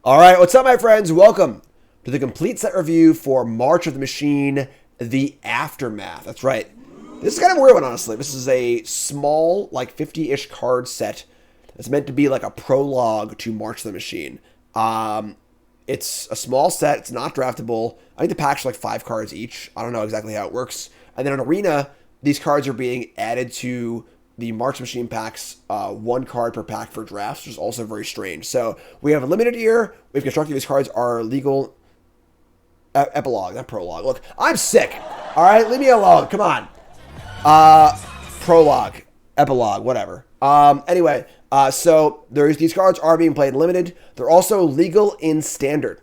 All right, what's up, my friends? Welcome to the complete set review for March of the Machine, The Aftermath. That's right. This is kind of a weird one, honestly. This is a small, like 50-ish card set that's meant to be like a prologue to March of the Machine. It's a small set. It's not draftable. I think the packs are like 5 cards each. I don't know exactly how it works. And then in Arena, these cards are being added to the March Machine packs, 1 card per pack for drafts, which is also very strange. So we have a limited year. We've constructed these cards are legal. Epilogue, not prologue. Look, I'm sick. All right, leave me alone. Come on. Prologue, epilogue, whatever. Anyway, so these cards are being played limited. They're also legal in standard,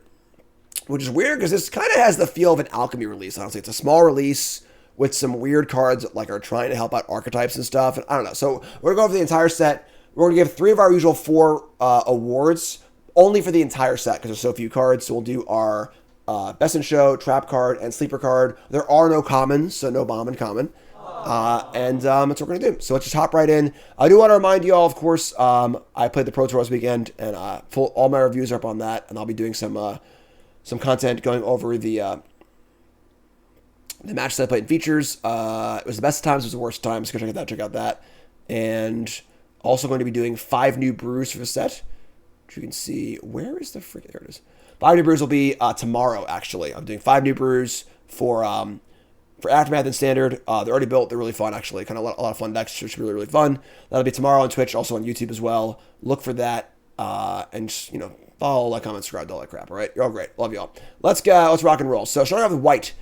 which is weird because this kind of has the feel of an Alchemy release. Honestly, it's a small release with some weird cards that like are trying to help out archetypes and stuff. And I don't know. So we're gonna go over the entire set. We're gonna give 3 of our usual 4 awards only for the entire set because there's so few cards. So we'll do our Best in Show, Trap card, and Sleeper card. There are no commons, so no Bombin common. And that's what we're going to do. So let's just hop right in. I do want to remind you all, of course, I played the Pro Tour this weekend, and all my reviews are up on that, and I'll be doing some content going over the match that I played and features. It was the best times, it was the worst times. Go check out that. And also going to be doing 5 new brews for the set, which you can see. Where is the freaking... There it is. 5 new brews will be tomorrow, actually. I'm doing 5 new brews for Aftermath and Standard. They're already built. They're really fun, actually. Kind of a lot of fun decks, which is really, really fun. That'll be tomorrow on Twitch, also on YouTube as well. Look for that. And just, follow, like, comment, subscribe, all that crap, all right? You're all great. Love you all. Let's go. Let's rock and roll. So, starting off with white.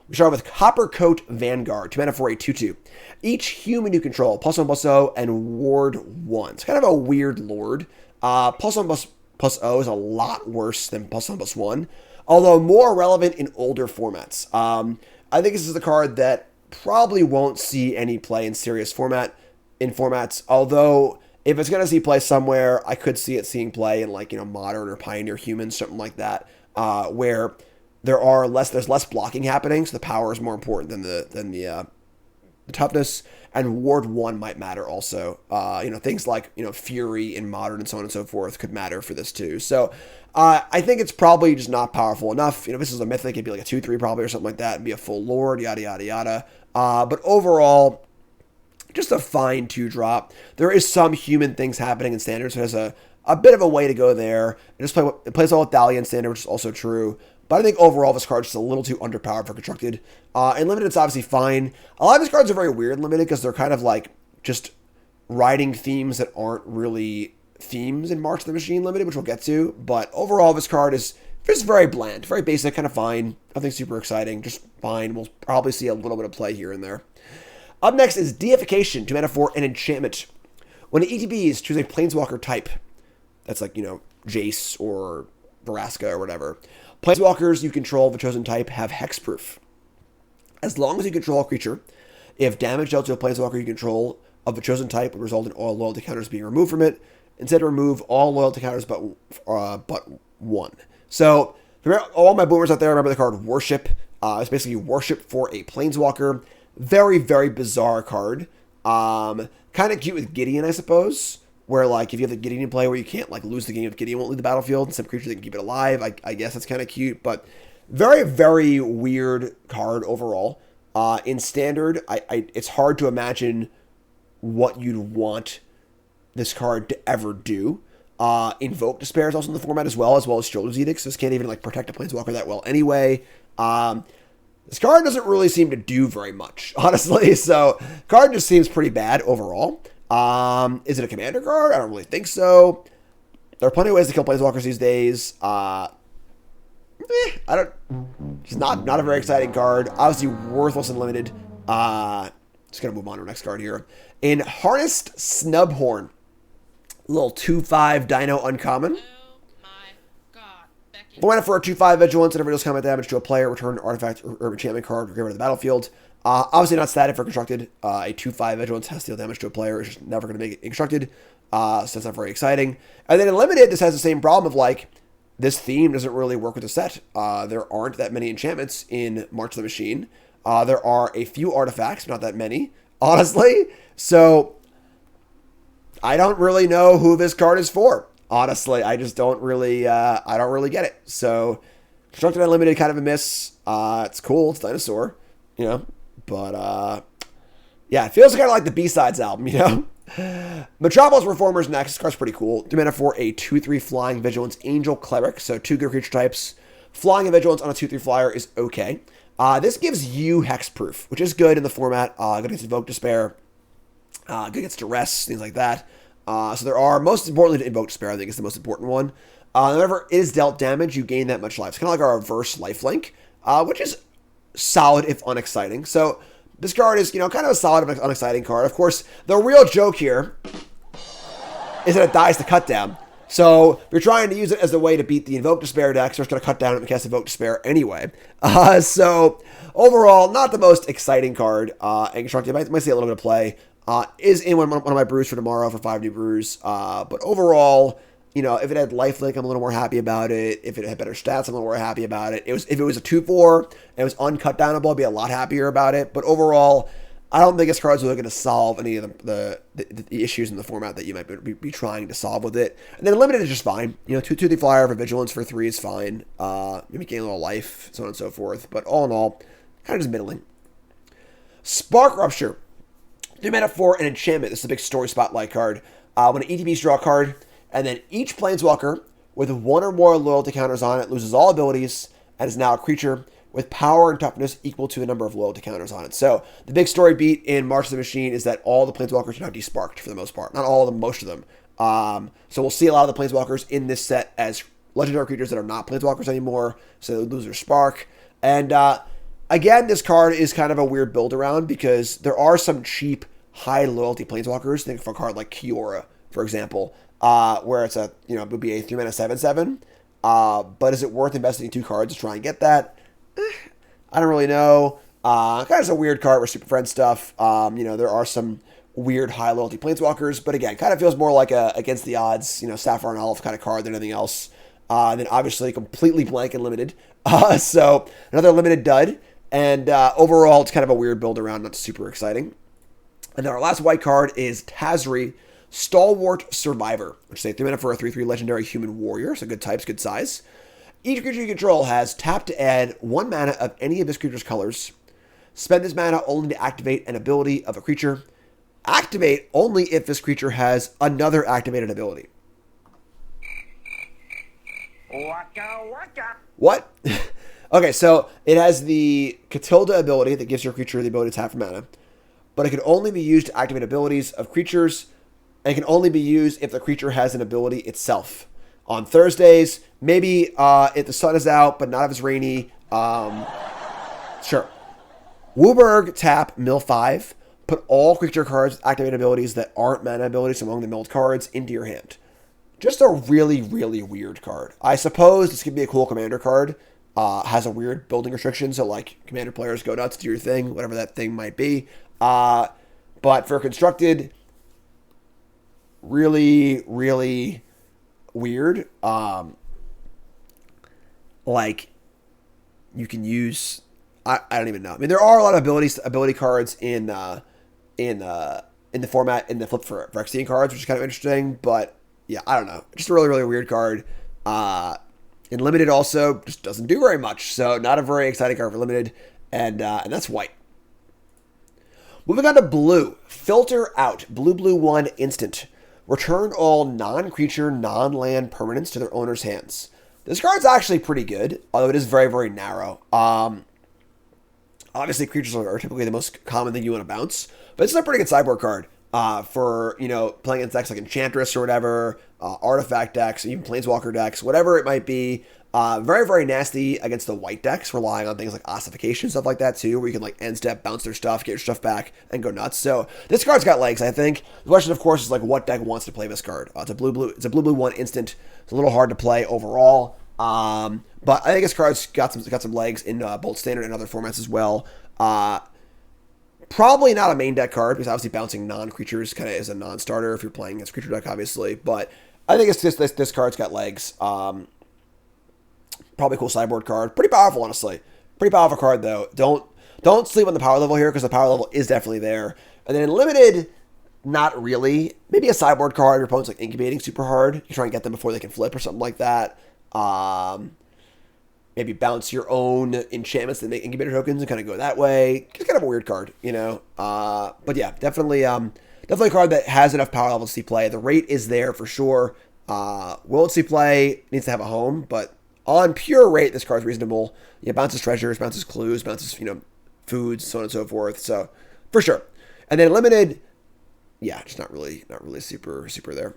We start with Copper Coat Vanguard, 2 mana for a 2/2. Each human you control, +1/+0, and ward 1. It's kind of a weird lord. +1/+0 is a lot worse than +1/+1, although more relevant in older formats. I think this is the card that probably won't see any play in serious formats, although if it's going to see play somewhere, I could see it seeing play in like, Modern or Pioneer Humans, something like that, where there's less blocking happening, so the power is more important than the toughness, and ward 1 might matter also. Things like, Fury in Modern and so on and so forth could matter for this too. So I think it's probably just not powerful enough. This is a mythic, it'd be like a 2/3 probably or something like that, and be a full lord, yada, yada, yada. But overall, just a fine 2-drop. There is some human things happening in Standard, so there's a bit of a way to go there. It plays well with Dahlia in Standard, which is also true. But I think overall this card's just a little too underpowered for Constructed. In Limited, it's obviously fine. A lot of these cards are very weird in Limited because they're kind of like just riding themes that aren't really themes in March of the Machine Limited, which we'll get to. But overall, this card is just very bland, very basic, kind of fine. Nothing super exciting, just fine. We'll probably see a little bit of play here and there. Up next is Deification, 2 mana for an enchantment. When it ETBs, choose a Planeswalker type. That's like, Jace or Vraska or whatever. Planeswalkers you control of a chosen type have hexproof. As long as you control a creature, if damage dealt to a Planeswalker you control of a chosen type would result in all loyalty counters being removed from it, instead remove all loyalty counters but 1. So, for all my boomers out there, remember the card Worship. It's basically worship for a Planeswalker. Very, very bizarre card. Kind of cute with Gideon, I suppose. Where, like, if you have the Gideon play where you can't, like, lose the game if Gideon won't leave the battlefield, and some creature that can keep it alive, I guess that's kind of cute, but very, very weird card overall. In Standard, it's hard to imagine what you'd want this card to ever do. Invoke Despair is also in the format as well as Shoulder's Edict, so this can't even, like, protect a Planeswalker that well anyway. This card doesn't really seem to do very much, honestly, so card just seems pretty bad overall. Is it a commander card? I don't really think so. There are plenty of ways to kill Planeswalkers these days. It's not a very exciting card. Obviously worthless and limited. Just gonna move on to our next card here. In Harnessed Snubhorn, a little 2/5 Dino uncommon. Oh my god, Becky. 4 mana for a 2/5 Vigilance, and if it deals combat damage to a player, return an artifact or enchantment card or give it to the battlefield. Obviously not static for Constructed. A 2/5 Vigilance has to deal damage to a player. It's just never going to make it Constructed. So that's not very exciting. And then in Limited, this has the same problem of, like, this theme doesn't really work with the set. There aren't that many enchantments in March of the Machine. There are a few artifacts, not that many, honestly. So I don't really know who this card is for. Honestly, I just don't really, I don't really get it. So, Constructed Unlimited, kind of a miss. It's cool. It's Dinosaur, you know, but yeah, it feels kind of like the B-Sides album, you know. Metropolis Reformers next. This card's pretty cool. 2 mana for a 2/3 flying Vigilance Angel Cleric. So 2 good creature types. Flying and Vigilance on a 2/3 flyer is okay. This gives you Hexproof, which is good in the format. Good against Invoke Despair. Good against Duress, things like that. So there are, most importantly to Invoke Despair, I think is the most important one. Whenever it is dealt damage, you gain that much life. It's kind of like our reverse lifelink, which is solid if unexciting. So this card is, kind of a solid if unexciting card. Of course, the real joke here is that it dies to cut down. So if you're trying to use it as a way to beat the Invoke Despair decks, you're just going to cut down and cast Invoke Despair anyway. So overall, not the most exciting card. And Constructed might see a little bit of play. Is in one of my brews for tomorrow for 5 new brews. But overall, if it had lifelink, I'm a little more happy about it. If it had better stats, I'm a little more happy about it. If it was a 2/4 and it was uncut downable, I'd be a lot happier about it. But overall, I don't think this card's really going to solve any of the issues in the format that you might be trying to solve with it. And then limited is just fine. 2/2 flyer for Vigilance for 3 is fine. Maybe gain a little life, so on and so forth. But all in all, kind of just middling. Spark Rupture. 3 mana for an enchantment. This is a big story spotlight card. When an ETBs draw a card, and then each Planeswalker with 1 or more loyalty counters on it loses all abilities and is now a creature with power and toughness equal to the number of loyalty counters on it. So the big story beat in March of the Machine is that all the Planeswalkers are now desparked for the most part. Not all of them, most of them. So we'll see a lot of the Planeswalkers in this set as legendary creatures that are not Planeswalkers anymore, so they lose their spark. And again, this card is kind of a weird build around because there are some cheap high loyalty Planeswalkers. Think of a card like Kiora, for example, where it's it would be a 3 mana 7/7. But is it worth investing in 2 cards to try and get that? I don't really know. Kind of a weird card for Super Friend stuff. There are some weird high loyalty Planeswalkers, but again, kind of feels more like a against the odds, Sapphire and Olive kind of card than anything else. And then obviously completely blank and limited. So another limited dud. And overall, it's kind of a weird build around, not super exciting. And then our last white card is Tazri, Stalwart Survivor, which is a 3 mana for a 3/3 legendary human warrior. So good types, good size. Each creature you control has tap to add 1 mana of any of this creature's colors. Spend this mana only to activate an ability of a creature. Activate only if this creature has another activated ability. Waka waka. What? Okay, so it has the Catilda ability that gives your creature the ability to tap for mana. But it can only be used to activate abilities of creatures, and it can only be used if the creature has an ability itself. On Thursdays, maybe if the sun is out, but not if it's rainy. Sure. Wooburg, tap, mill 5. Put all creature cards with activated abilities that aren't mana abilities among the milled cards into your hand. Just a really, really weird card. I suppose this could be a cool commander card. Has a weird building restriction, so like commander players go nuts, do your thing, whatever that thing might be. But for constructed, really, really weird. Like you can use, I don't even know. I mean, there are a lot of ability cards in the format in the flip for Phyrexian cards, which is kind of interesting. But yeah, I don't know. Just a really, really weird card. In limited also just doesn't do very much, so not a very exciting card for limited, and that's white. Moving on to blue. Filter Out. Blue 1 instant. Return all non-creature, non-land permanents to their owner's hands. This card's actually pretty good, although it is very, very narrow. Obviously, creatures are typically the most common thing you want to bounce, but it's a pretty good sideboard card for, playing against decks like Enchantress or whatever, artifact decks, even Planeswalker decks, whatever it might be. Very, very nasty against the white decks, relying on things like ossification, stuff like that too, where you can like end step, bounce their stuff, get your stuff back, and go nuts. So this card's got legs, I think. The question, of course, is like what deck wants to play this card. It's a blue 1 instant. It's a little hard to play overall, but I think this card's got some legs in both standard and other formats as well. Probably not a main deck card because obviously bouncing non-creatures kind of is a non-starter if you're playing against creature deck, obviously. But I think it's just this card's got legs. Probably a cool sideboard card. Pretty powerful, honestly. Pretty powerful card, though. Don't sleep on the power level here because the power level is definitely there. And then in limited, Not really. Maybe a sideboard card. Your opponent's like incubating super hard. You try and get them before they can flip or something like that. Maybe bounce your own enchantments that make incubator tokens and kind of go that way. It's kind of a weird card, you know. But yeah, definitely a card that has enough power level to see play. The rate is there for sure. Will it see play? It needs to have a home, but on pure rate, this card's reasonable. Yeah, bounces treasures, bounces clues, bounces foods, so on and so forth. So for sure. And then limited, yeah, just not really super there.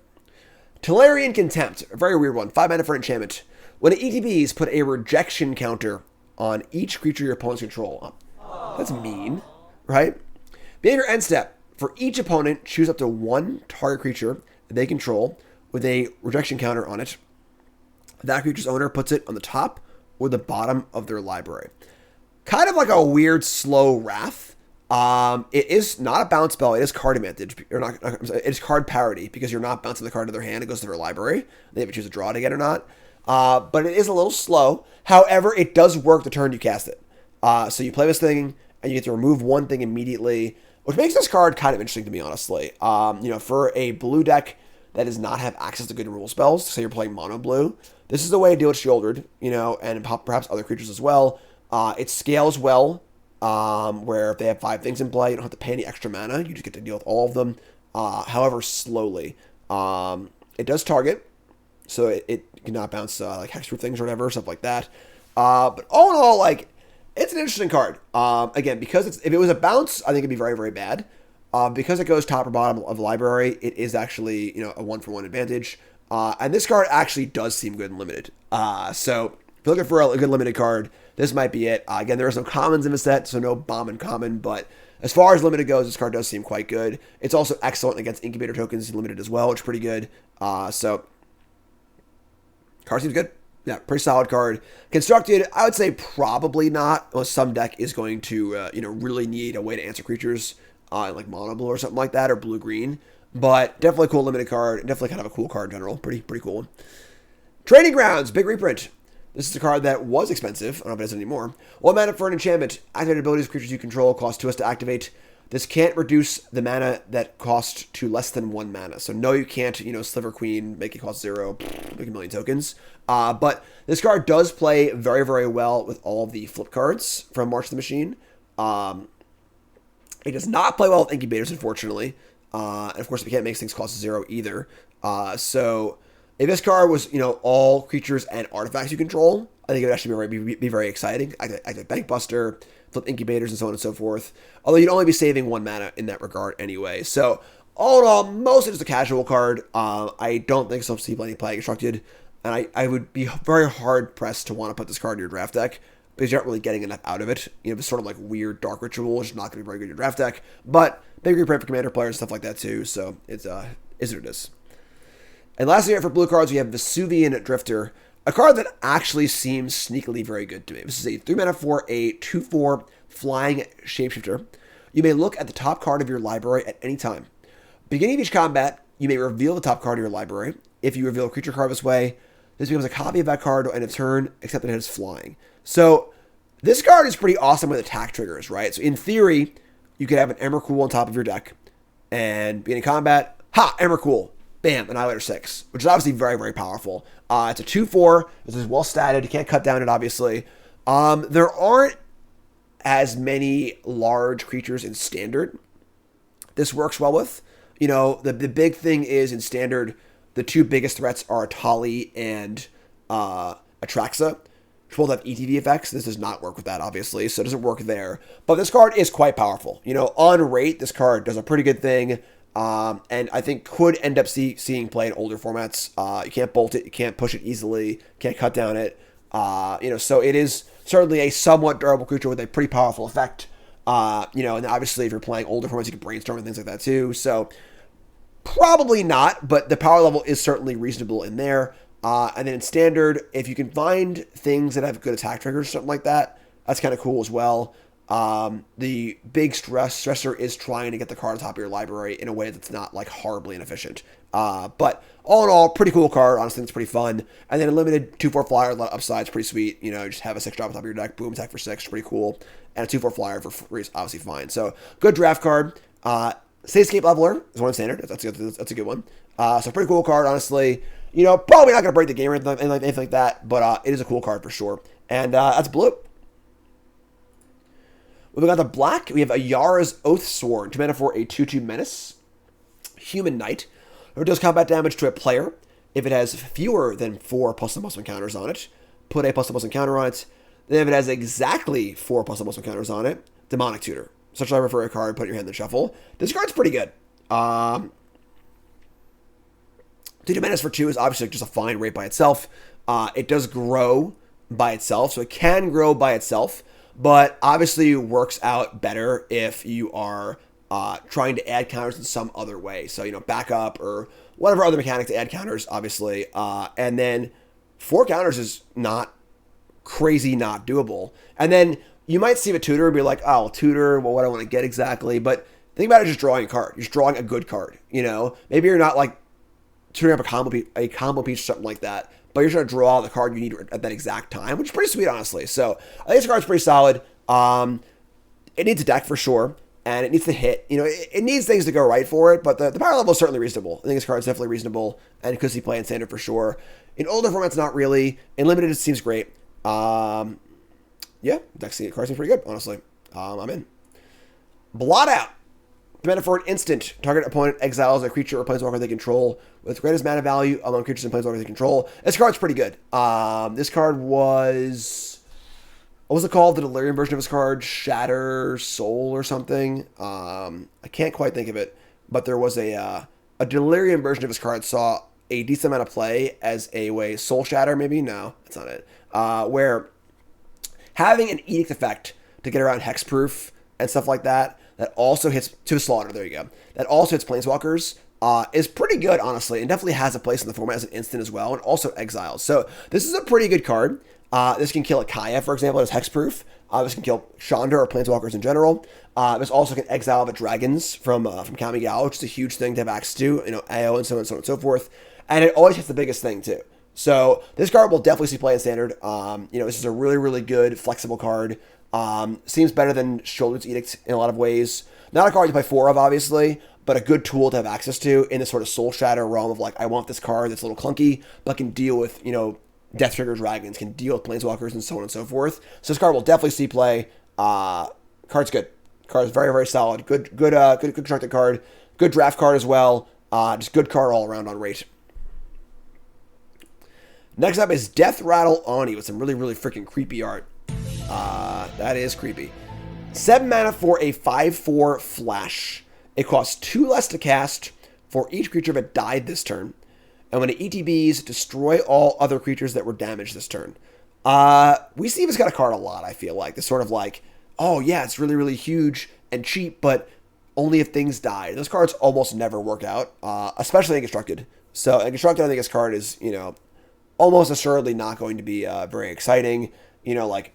Tolarian Contempt, a very weird one. 5 mana for enchantment. When it ETBs, put a rejection counter on each creature your opponents control. That's mean, right? Behavior end step. For each opponent, choose up to one target creature they control with a rejection counter on it. That creature's owner puts it on the top or the bottom of their library. Kind of like a weird slow wrath. It is not a bounce spell. It is card advantage. It's card parity because you're not bouncing the card to their hand. It goes to their library. They have to choose to draw it again or not. But it is a little slow. However, it does work the turn you cast it. So you play this thing and you get to remove one thing immediately, which makes this card kind of interesting to me, honestly. For a blue deck that does not have access to good rule spells, say you're playing mono blue, this is the way to deal with Shieldred, and perhaps other creatures as well. It scales well, where if they have 5 things in play, you don't have to pay any extra mana. You just get to deal with all of them, however slowly. It does target, so it cannot bounce like hexproof things or whatever, stuff like that. But all in all, like, it's an interesting card. Again, because if it was a bounce, I think it'd be very, very bad. Because it goes top or bottom of the library, it is actually, a 1-for-1 advantage. And this card actually does seem good and limited. So if you're looking for a good limited card, this might be it. Again, there are some commons in the set, so no Bombin common, but as far as limited goes, this card does seem quite good. It's also excellent against incubator tokens limited as well, which is pretty good. So card seems good. Yeah, pretty solid card. Constructed, I would say probably not. Well, some deck is going to, really need a way to answer creatures, like mono blue or something like that, or blue green. But definitely a cool limited card. Definitely kind of a cool card in general. Pretty cool. Training Grounds, big reprint. This is a card that was expensive. I don't know if it is anymore. 1 mana for an enchantment. Activated abilities creatures you control cost 2 to activate. This can't reduce the mana that cost to less than 1 mana. So no, you can't, Sliver Queen, make it cost 0, make a million tokens. But this card does play very, very well with all of the flip cards from March of the Machine. It does not play well with incubators, unfortunately. And of course, we can't make things cost 0 either. So if this card was, all creatures and artifacts you control, I think it would actually be very exciting. Activate Bankbuster, flip incubators, and so on and so forth. Although you'd only be saving 1 mana in that regard anyway. So all in all, most of it is a casual card. I don't think so. See plenty playing Constructed, and I would be very hard pressed to want to put this card in your draft deck because you aren't really getting enough out of it. It's sort of like weird Dark Ritual, which is not going to be very good in your draft deck. But big reprint for Commander players and stuff like that too. So it's is what it is. And lastly, for blue cards, we have Vesuvian Drifter, a card that actually seems sneakily very good to me. This is a 3 mana for a 2/4 flying shapeshifter. You may look at the top card of your library at any time. Beginning of each combat, you may reveal the top card of your library. If you reveal a creature card this way, this becomes a copy of that card at its turn, except that it is flying. So this card is pretty awesome with attack triggers, right? So in theory, you could have an Emrakul on top of your deck, and beginning combat, Emrakul. Bam, Annihilator 6, which is obviously very, very powerful. It's a 2/4. This is well statted. You can't cut down it, obviously. There aren't as many large creatures in Standard this works well with. The big thing is in Standard, the 2 biggest threats are Atali and Atraxa, which both have ETV effects. This does not work with that, obviously, so it doesn't work there. But this card is quite powerful. On rate, this card does a pretty good thing. And I think could end up seeing play in older formats. You can't bolt it, you can't push it easily, can't cut down it. So it is certainly a somewhat durable creature with a pretty powerful effect. And obviously if you're playing older formats, you can brainstorm and things like that too. So probably not, but the power level is certainly reasonable in there. And then in Standard, if you can find things that have good attack triggers or something like that, that's kind of cool as well. The big stressor is trying to get the card on top of your library in a way that's not like horribly inefficient. But all in all, pretty cool card. Honestly, it's pretty fun. And then a limited 2/4 flyer, a lot of upsides, pretty sweet. Just have a 6 drop on top of your deck, boom, attack for 6, pretty cool. And a 2/4 flyer for free is obviously fine. So good draft card. Cityscape Leveler is one in standard. That's a good one. So pretty cool card, honestly. You know, probably not going to break the game or anything like that, but it is a cool card for sure. And that's blue. Moving on to black, we have a Yara's Oathsworn, 2 mana for a 2/2 menace. Human Knight. It does combat damage to a player. If it has fewer than 4 +1/+1 counters on it, put a +1/+1 counter on it. Then if it has exactly 4 +1/+1 counters on it, Demonic Tutor. Such I refer a card, put in your hand in the shuffle. This card's pretty good. 2/2 menace for 2 is obviously just a fine rate by itself. It does grow by itself, so it can grow by itself, but obviously works out better if you are trying to add counters in some other way. So, you know, backup or whatever other mechanic to add counters, obviously. And then 4 counters is not crazy, not doable. And then you might see a tutor and be like, oh, tutor, well, what do I want to get exactly? But think about it, just drawing a card. You're just drawing a good card, you know? Maybe you're not like tutoring up a combo piece or something like that, but you're trying to draw the card you need at that exact time, which is pretty sweet, honestly. So I think this card's pretty solid. It needs a deck for sure, and it needs to hit. You know, it needs things to go right for it, but the power level is certainly reasonable. I think this card's definitely reasonable, and it could see play in standard for sure. In older formats, not really. In limited, it seems great. Yeah, deck card seems pretty good, honestly. I'm in. Blot Out. Mana for an instant. Target opponent exiles a creature or planeswalker they control with greatest mana value among creatures and planeswalkers they control. This card's pretty good. This card was... What was it called? The Delirium version of this card? Shatter Soul or something? I can't quite think of it. But there was a Delirium version of this card saw a decent amount of play as a way... Soul Shatter, maybe? No, that's not it. Where having an Edict effect to get around hexproof and stuff like that also hits to slaughter. There you go. That also hits planeswalkers. Is pretty good, honestly, and definitely has a place in the format as an instant as well, and also exiles. So this is a pretty good card. This can kill a Kaya, for example, as hexproof. This can kill Chandra or planeswalkers in general. This also can exile the dragons from Kamigawa, which is a huge thing to have access to. You know, AO and so on and so forth. And it always hits the biggest thing too. So this card will definitely see play in standard. You know, this is a really, really good flexible card. Seems better than Shoulder's Edict in a lot of ways. Not a card you play 4 of, obviously, but a good tool to have access to in this sort of Soul Shatter realm of like, I want this card that's a little clunky, but can deal with, you know, Death Trigger dragons, can deal with planeswalkers and so on and so forth. So this card will definitely see play. Card's good. Card's very, very solid. Good constructed card. Good draft card as well. Just good card all around on rate. Next up is Death Rattle Oni with some really, really freaking creepy art. That is creepy. 7 mana for a 5/4 flash. It costs 2 less to cast for each creature that died this turn. And when it ETBs, destroy all other creatures that were damaged this turn. We see this kind of card a lot, I feel like. This sort of like, oh yeah, it's really, really huge and cheap, but only if things die. Those cards almost never work out, especially in Constructed. So in Constructed, I think this card is, you know, almost assuredly not going to be very exciting. You know, like,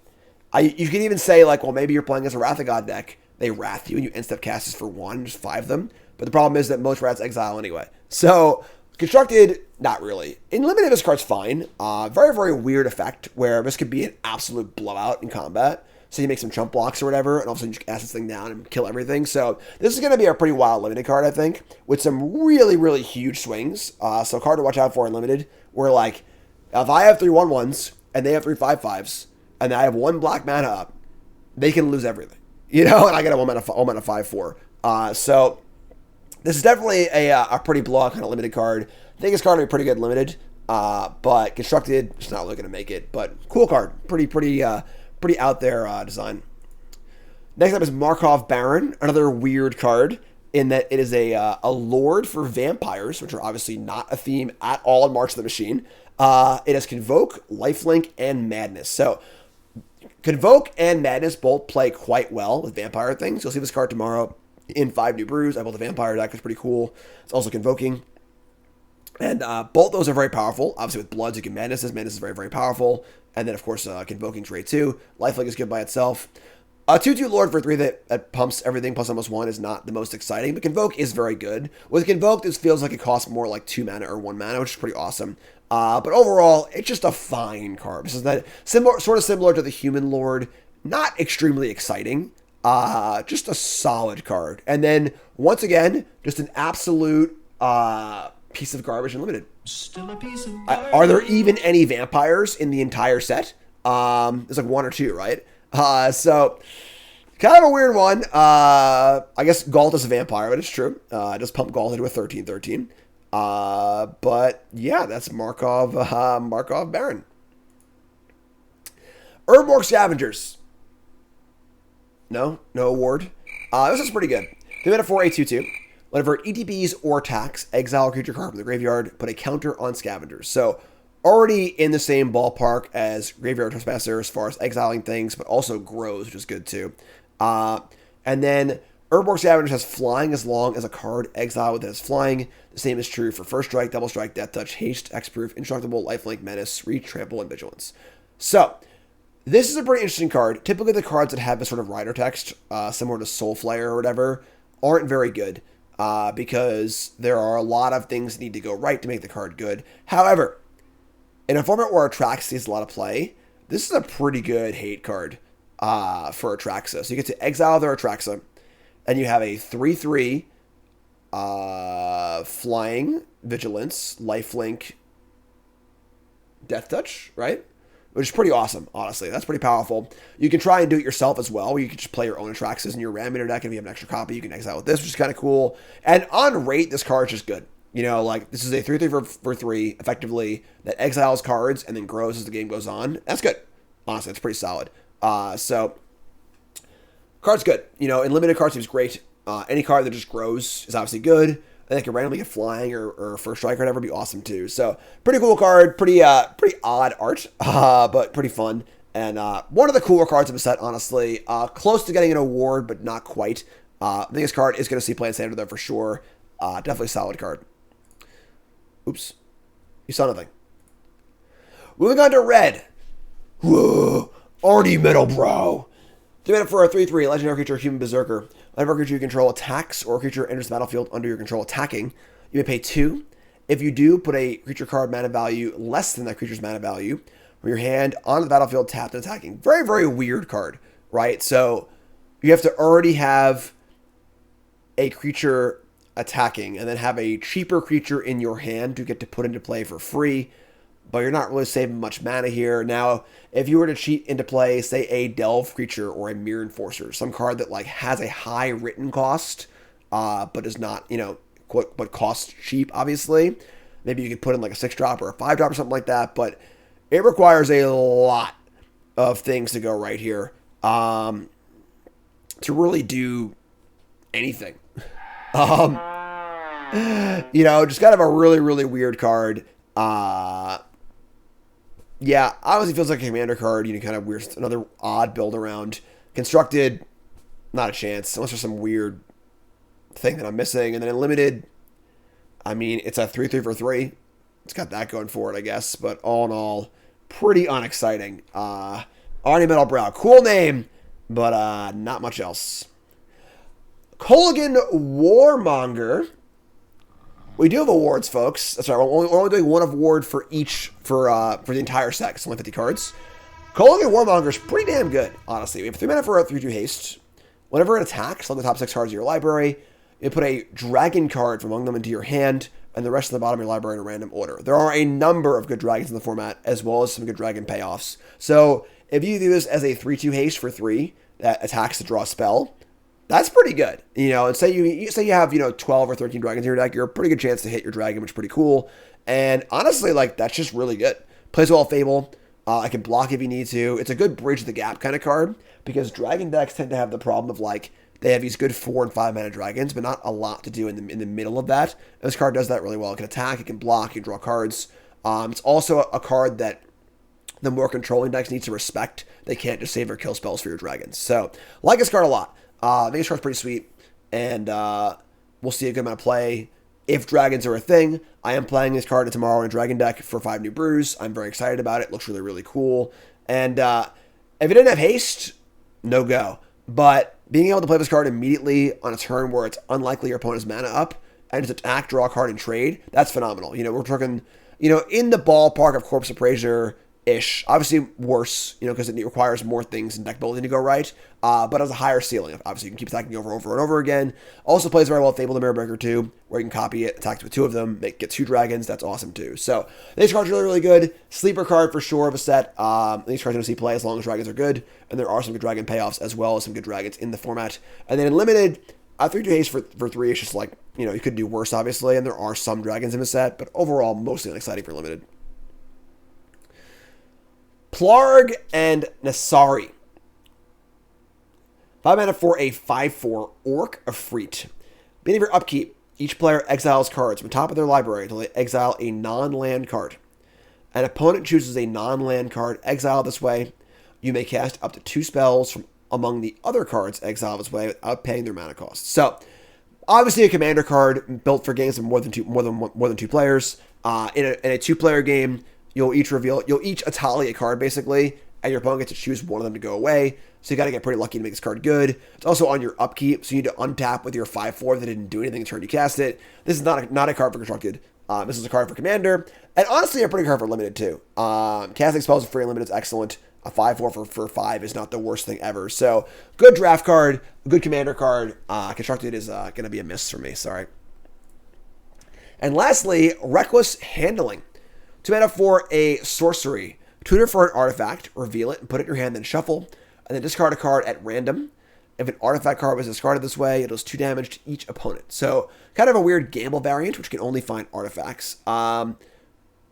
you can even say, like, well, maybe you're playing as a Wrath of God deck. They Wrath you, and you instant cast this for 1, just 5 them. But the problem is that most Wraths exile anyway. So, Constructed, not really. In Limited, this card's fine. Very, very weird effect, where this could be an absolute blowout in combat. So you make some chump blocks or whatever, and all of a sudden you just cast this thing down and kill everything. So this is going to be a pretty wild Limited card, I think, with some really, really huge swings. So a card to watch out for in Limited, where, like, if I have 3 1/1s, and they have 3 5/5s, and I have 1 black mana up, they can lose everything. You know, and I got a 1 mana 5/4. So this is definitely a pretty blowout kind of Limited card. I think this card will be pretty good Limited, but Constructed, just not looking to make it. But cool card. Pretty out there design. Next up is Markov Baron, another weird card in that it is a lord for vampires, which are obviously not a theme at all in March of the Machine. It has Convoke, Lifelink, and Madness. So Convoke and Madness both play quite well with vampire things. You'll see this card tomorrow in 5 new brews. I built a vampire deck. It's pretty cool. It's also Convoking. And both those are very powerful. Obviously, with Bloods, you can Madness. Madness is very, very powerful. And then, of course, Convoking's great too. Lifelink is good by itself. 2/2 Lord for 3 that pumps everything plus almost 1 is not the most exciting, but Convoke is very good. With Convoke, this feels like it costs more like 2 mana or 1 mana, which is pretty awesome. But overall, it's just a fine card. This is that sort of similar to the Human Lord. Not extremely exciting, Just a solid card. And then, once again, just an absolute piece of garbage and limited. Still a piece of Are there even any vampires in the entire set? There's like one or two, right? So, kind of a weird one. I guess Galt is a vampire, but it's true. Just pump Galt into a 13/13. But yeah, that's Markov Baron. Urborg Scavengers. No award. This is pretty good. 3 4 8/2/2. Whenever it ETBs or attacks, exile a creature card from the graveyard, put a counter on Scavengers. So already in the same ballpark as Graveyard Trespasser as far as exiling things, but also grows, which is good too. And then Urborg Scavengers has flying as long as a card exiled with it has flying. The same is true for First Strike, Double Strike, Death Touch, Haste, Hexproof, Indestructible, Lifelink, Menace, Reach, Trample, and Vigilance. So, this is a pretty interesting card. Typically, the cards that have this sort of rider text, similar to Soul Flare or whatever, aren't very good because there are a lot of things that need to go right to make the card good. However, in a format where Atraxa sees a lot of play, this is a pretty good hate card for Atraxa. So you get to exile their Atraxa, and you have a 3/3 flying, vigilance, lifelink, death touch, right? Which is pretty awesome, honestly. That's pretty powerful. You can try and do it yourself as well. You can just play your own Atraxas in your Ramator deck, and if you have an extra copy, you can exile with this, which is kind of cool. And on rate, this card is just good. You know, like, this is a 3/3 for 3, effectively, that exiles cards and then grows as the game goes on. That's good. Honestly, it's pretty solid. So, card's good. You know, in limited card seems great. Any card that just grows is obviously good. I think it randomly get flying or First Strike or whatever would be awesome too. So, pretty cool card. Pretty odd art, but pretty fun. And one of the cooler cards of the set, honestly. Close to getting an award, but not quite. I think this card is going to see play in Standard though for sure. Definitely a solid card. Oops. You saw nothing. Moving on to red. Whoa. Artie Metal, bro. 3 mana for a 3/3 legendary creature, Human Berserker. Whenever a creature you control attacks or a creature enters the battlefield under your control attacking, you may pay 2. If you do, put a creature card mana value less than that creature's mana value from your hand onto the battlefield tapped and attacking. Very, very weird card, right? So you have to already have a creature attacking and then have a cheaper creature in your hand to get to put into play for free, but you're not really saving much mana here. Now, if you were to cheat into play, say, a Delve creature or a Mirror Enforcer, some card that like has a high written cost, but is not, you know, but costs cheap, obviously. Maybe you could put in like a 6-drop or a 5-drop or something like that, but it requires a lot of things to go right here to really do anything. You know, just kind of a really, really weird card. Yeah, obviously feels like a commander card. You know, kind of weird, another odd build around. Constructed, not a chance, unless there's some weird thing that I'm missing. And then in limited, I mean, it's a 3/3 for 3. It's got that going for it, I guess. But all in all, pretty unexciting. Arnie Metal Brow, cool name, but not much else. Colligan Warmonger. We do have awards, folks. That's right. We're only doing one award for each for the entire set. It's only 50 cards. Colligan Warmonger is pretty damn good, honestly. We have 3 mana for a 3/2 haste. Whenever it attacks, select the top 6 cards of your library. You put a dragon card from among them into your hand, and the rest of the bottom of your library in a random order. There are a number of good dragons in the format, as well as some good dragon payoffs. So if you do this as a 3/2 haste for 3 that attacks to draw a spell, that's pretty good. You know, and say you have, you know, 12 or 13 dragons in your deck, you're a pretty good chance to hit your dragon, which is pretty cool. And honestly, like, that's just really good. Plays well Fable. I can block if you need to. It's a good bridge the gap kind of card, because dragon decks tend to have the problem of, like, they have these good 4 and 5 mana dragons, but not a lot to do in the middle of that. And this card does that really well. It can attack, it can block, you can draw cards. It's also a card that the more controlling decks need to respect. They can't just save their kill spells for your dragons. So, like this card a lot. I think this card's pretty sweet, and we'll see a good amount of play. If dragons are a thing, I am playing this card tomorrow in a dragon deck for 5 new brews. I'm very excited about it. Looks really, really cool. And if it didn't have haste, no go. But being able to play this card immediately on a turn where it's unlikely your opponent's mana up, and just attack, draw a card, and trade, that's phenomenal. You know, we're talking, you know, in the ballpark of Corpse Appraiser ish. Obviously worse, because it requires more things in deck building to go right. But it has a higher ceiling. Obviously, you can keep attacking over and over again. Also plays very well with Fable the Mirror Breaker too, where you can copy it, attack with 2 of them, get 2 dragons. That's awesome too. So these cards are really, really good. Sleeper card for sure of a set. These cards are going to see play as long as dragons are good, and there are some good dragon payoffs as well as some good dragons in the format. And then in limited, 3-2 haste for 3 is just like, you could do worse obviously, and there are some dragons in the set, but overall mostly unexciting for limited. Plarg and Nasari. 5 mana for a 5/4 Orc Efreet. Beginning of your upkeep, each player exiles cards from the top of their library until they exile a non-land card. An opponent chooses a non-land card exiled this way. You may cast up to 2 spells from among the other cards exiled this way without paying their mana cost. So, obviously a commander card built for games of more than two players. In a 2-player game, you'll each Atali a card basically, and your opponent gets to choose one of them to go away. So you got to get pretty lucky to make this card good. It's also on your upkeep, so you need to untap with your 5/4 that didn't do anything the turn you cast it. This is not a card for constructed. This is a card for commander, and honestly a pretty card for limited too. Casting spells for free and limited is excellent. A 5/4 for 5 is not the worst thing ever. So good draft card, good commander card. Constructed is going to be a miss for me. Sorry. And lastly, Reckless Handling. 2 mana for a sorcery. Tutor for an artifact, reveal it, and put it in your hand, then shuffle, and then discard a card at random. If an artifact card was discarded this way, it does 2 damage to each opponent. So, kind of a weird gamble variant, which can only find artifacts.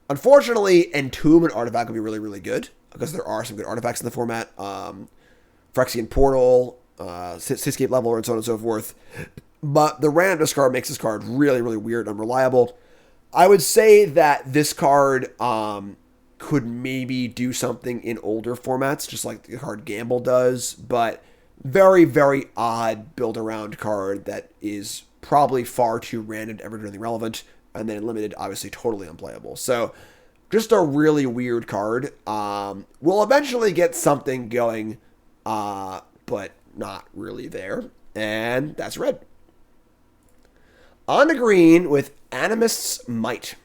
Unfortunately, Entomb an artifact would be really, really good, because there are some good artifacts in the format. Phyrexian Portal, Seascape Leveler, and so on and so forth. But the random discard makes this card really, really weird and unreliable. I would say that this card could maybe do something in older formats, just like the card Gamble does, but very, very odd build-around card that is probably far too random to ever do anything relevant, and then limited, obviously totally unplayable. So, just a really weird card. We'll eventually get something going, but not really there, and that's red. On the green with Animist's Might.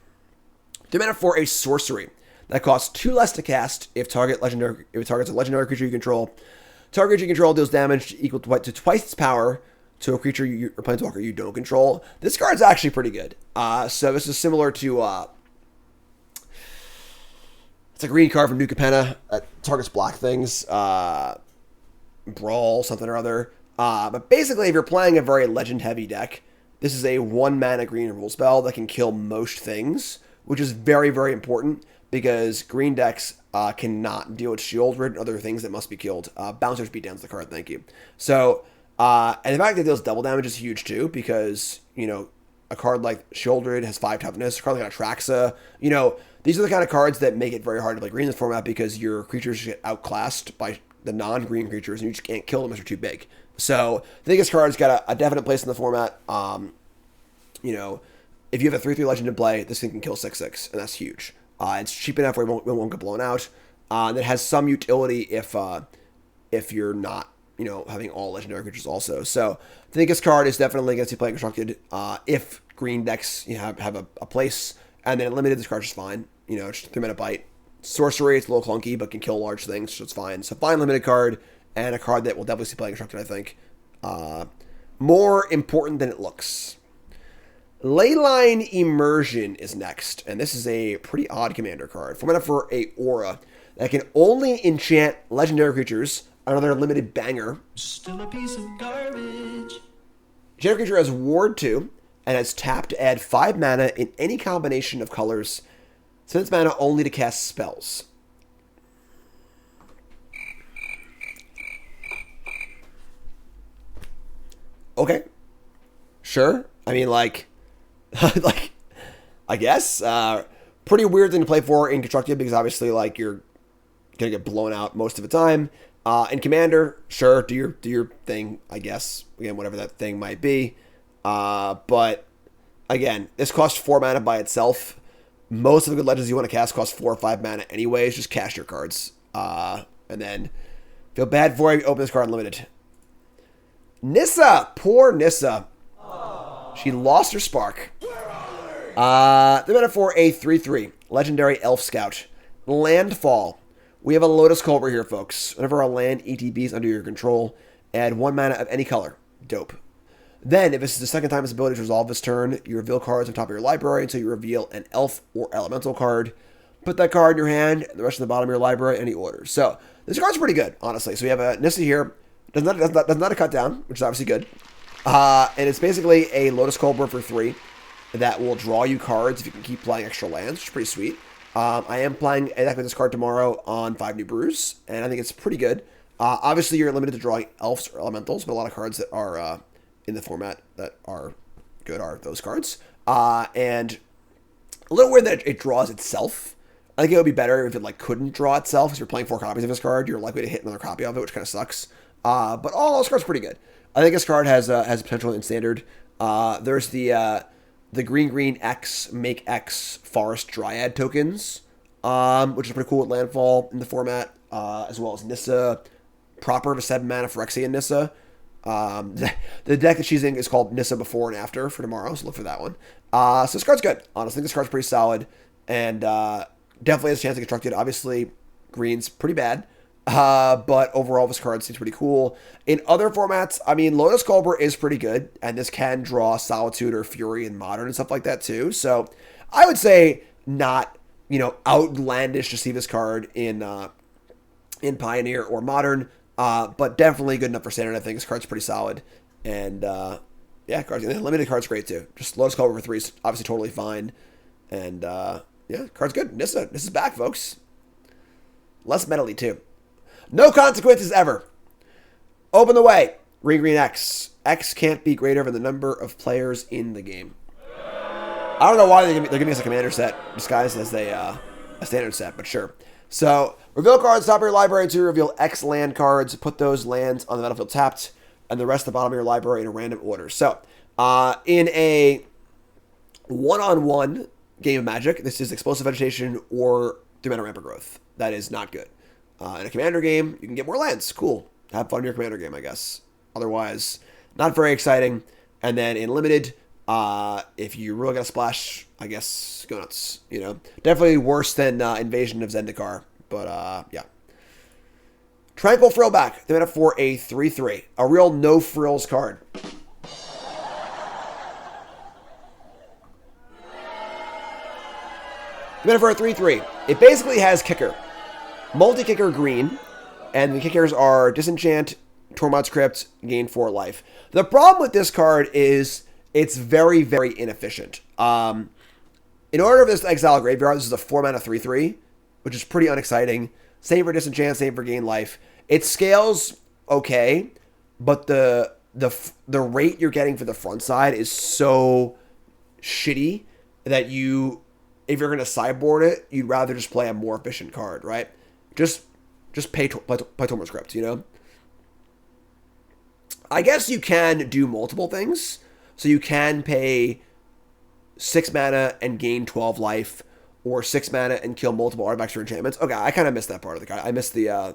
2 mana for a sorcery that costs 2 less to cast if it targets a legendary creature you control. Target creature you control deals damage equal to twice its power to a creature or planeswalker you don't control. This card's actually pretty good. So this is similar to it's a green card from New Capenna that targets black things. Brawl, something or other. But basically, if you're playing a very legend-heavy deck, this is a 1 mana green rule spell that can kill most things, which is very, very important because green decks cannot deal with Shieldred and other things that must be killed. Bouncers beat down's the card, thank you. So, and the fact that it deals double damage is huge too because, a card like Shieldred has 5 toughness, a card like Atraxa, these are the kind of cards that make it very hard to play green in this format because your creatures get outclassed by the non-green creatures and you just can't kill them unless they're too big. So I think this card's got a definite place in the format. If you have a 3/3 legend in play, this thing can kill 6/6, and that's huge. It's cheap enough where it won't get blown out. And it has some utility if you're not, having all legendary creatures also. So I think this card is definitely going to see play constructed if green decks have a place. And then limited, this card's just fine. Just 3 mana bite. Sorcery, it's a little clunky, but can kill large things, so it's fine. So fine limited card. And a card that will definitely see play constructed, I think. More important than it looks. Leyline Immersion is next. And this is a pretty odd commander card. 4 mana for a aura that can only enchant legendary creatures. Another limited banger. Still a piece of garbage. Legendary creature has Ward 2 and has tapped to add 5 mana in any combination of colors. Spends mana only to cast spells. Okay. Sure. I mean, like, I guess. Pretty weird thing to play for in Constructed because obviously, like, you're going to get blown out most of the time. In Commander, sure, do your thing, I guess. Again, whatever that thing might be. But, again, this costs 4 mana by itself. Most of the good legends you want to cast cost 4 or 5 mana anyways. Just cast your cards. And then feel bad for you, open this card unlimited. Nissa! Poor Nissa. Aww. She lost her spark. The mana for a 3/3 legendary elf scout. Landfall. We have a Lotus Culver here, folks. Whenever a land ETB is under your control, add 1 mana of any color. Dope. Then, if this is the second time this ability to resolve this turn, you reveal cards on top of your library until you reveal an elf or elemental card. Put that card in your hand, and the rest of the bottom of your library, any order. So, this card's pretty good, honestly. So we have a Nissa here. Does not a cut down, which is obviously good. And it's basically a Lotus Culver for 3 that will draw you cards if you can keep playing extra lands, which is pretty sweet. I am playing exactly this card tomorrow on 5 new brews, and I think it's pretty good. Obviously, you're limited to drawing elves or elementals, but a lot of cards that are in the format that are good are those cards. And a little weird that it draws itself. I think it would be better if it like couldn't draw itself, because you're playing 4 copies of this card. You're likely to hit another copy of it, which kind of sucks. But all those cards are pretty good. I think this card has potential in standard. There's the green X make X Forest Dryad tokens, which is pretty cool with landfall in the format, as well as Nissa proper of a 7 mana Phyrexian Nissa. The deck that she's in is called Nissa Before and After for tomorrow, so look for that one. So this card's good. Honestly, this card's pretty solid, and definitely has a chance to get constructed. Obviously, green's pretty bad. But overall, this card seems pretty cool. In other formats, I mean, Lotus Culver is pretty good, and this can draw Solitude or Fury in Modern and stuff like that too. So I would say not, outlandish to see this card in Pioneer or Modern, but definitely good enough for Standard. I think this card's pretty solid, and limited card's great too. Just Lotus Culver for 3 is obviously totally fine, and card's good. Nissa's back, folks. Less metally too. No consequences ever. Open the way. Green X. X can't be greater than the number of players in the game. I don't know why they're giving us a commander set disguised as a standard set, but sure. So, reveal cards top of your library to reveal X land cards. Put those lands on the battlefield tapped, and the rest at the bottom of your library in a random order. So, in a one-on-one game of Magic, this is Explosive Vegetation or 3-mana Rampant Growth. That is not good. In a commander game, you can get more lands. Cool. Have fun in your commander game, I guess. Otherwise, not very exciting. And then in limited, if you really got to splash, I guess go nuts. Definitely worse than Invasion of Zendikar. But yeah. Tranquil Frillback. They made up for a 3/3. A real no frills card. They made up for a 3/3. It basically has kicker. Multi-kicker green, and the kickers are Disenchant, Tormod's Crypt, gain 4 life. The problem with this card is it's very, very inefficient. In order for this to exile graveyard, this is a 4-mana 3/3, which is pretty unexciting. Same for Disenchant, same for gain life. It scales okay, but the rate you're getting for the front side is so shitty that if you're going to sideboard it, you'd rather just play a more efficient card, right? Just play Tormod's Crypt, I guess you can do multiple things. So you can pay 6 mana and gain 12 life, or 6 mana and kill multiple artifacts or enchantments. Okay, I kind of missed that part of the card. I missed the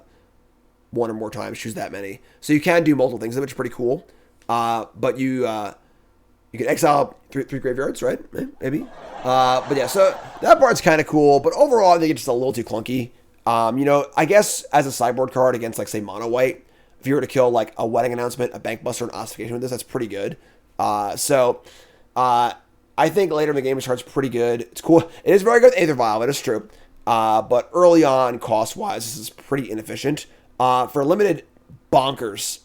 1 or more times, choose that many. So you can do multiple things, which is pretty cool. But you can exile three graveyards, right? Maybe. But yeah, so that part's kind of cool. But overall, I think it's just a little too clunky. I guess as a sideboard card against, like, say, mono white, if you were to kill, like, a Wedding Announcement, a Bank Buster, and Ossification with this, that's pretty good. I think later in the game, this card's pretty good. It's cool. It is very good with Aether Vial, that is true. But early on, cost-wise, this is pretty inefficient. For limited, bonkers.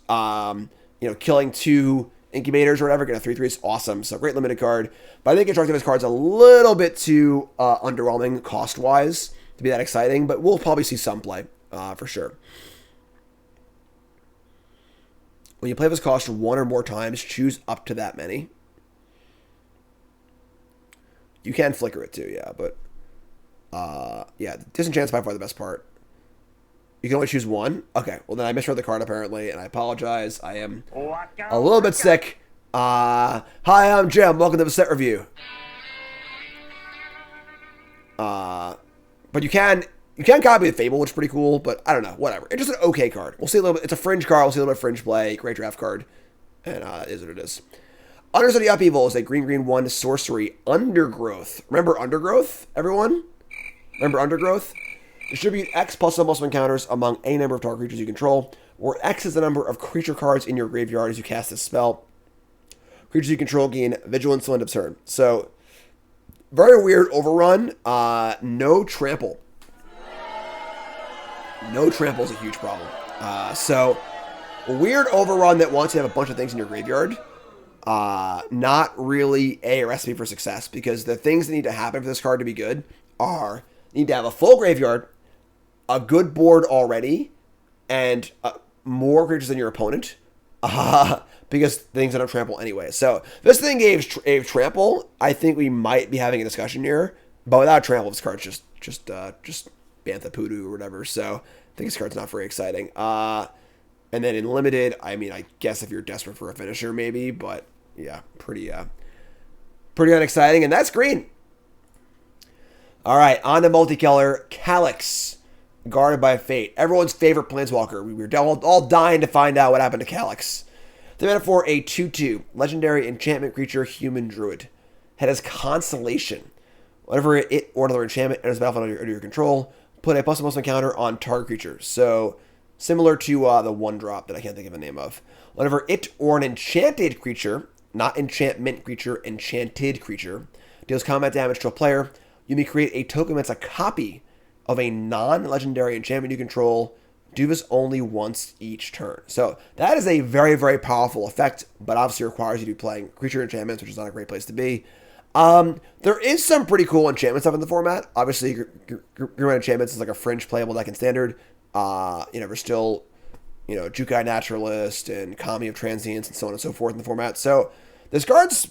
Killing 2 incubators or whatever, get a 3/3 is awesome. So great limited card. But I think Constructivist card's a little bit too underwhelming cost-wise to be that exciting, but we'll probably see some play, for sure. When you play this cost 1 or more times, choose up to that many. You can flicker it too, yeah, but Disenchant's by far the best part. You can only choose 1? Okay, well then I misread the card apparently, and I apologize. I am a little bit sick. Hi, I'm Jim. Welcome to the set review. But you can copy the Fable, which is pretty cool, but I don't know, whatever. It's just an okay card. We'll see a little bit. It's a fringe card. We'll see a little bit of fringe play. Great draft card. And it is what it is. Understudy Upheaval is a green 1 sorcery. Undergrowth. Remember Undergrowth, everyone? Remember Undergrowth? Distribute X plus some muscle encounters among any number of target creatures you control, where X is the number of creature cards in your graveyard as you cast this spell. Creatures you control gain vigilance till end of turn. So, very weird overrun. No trample. No trample is a huge problem. So, weird overrun that wants you to have a bunch of things in your graveyard. Not really a recipe for success, because the things that need to happen for this card to be good are you need to have a full graveyard, a good board already, and more creatures than your opponent. Because things don't trample anyway. So this thing gave trample. I think we might be having a discussion here, but without trample, this card's just Bantha Poodoo or whatever. So I think this card's not very exciting. And then in limited, I mean, I guess if you're desperate for a finisher, maybe, but yeah, pretty unexciting. And that's green. All right, on to multicolor. Calyx, Guarded by Fate. Everyone's favorite planeswalker. We were all dying to find out what happened to Calyx. The mana for a 2/2 legendary enchantment creature, human druid. It has Constellation. Whenever it or another enchantment enters the battlefield under your control, put a +1/+1 counter on target creature. So similar to the 1-drop that I can't think of the name of. Whenever it or an enchanted creature, not enchantment creature, enchanted creature, deals combat damage to a player, you may create a token that's a copy of a non-legendary enchantment you control. Do this only once each turn. So that is a very, very powerful effect, but obviously requires you to be playing creature enchantments, which is not a great place to be. There is some pretty cool enchantment stuff in the format. Obviously, Grimmed Enchantments is like a fringe playable deck in Standard. There's still, Jukai Naturalist and Kami of Transience and so on and so forth in the format. So this card's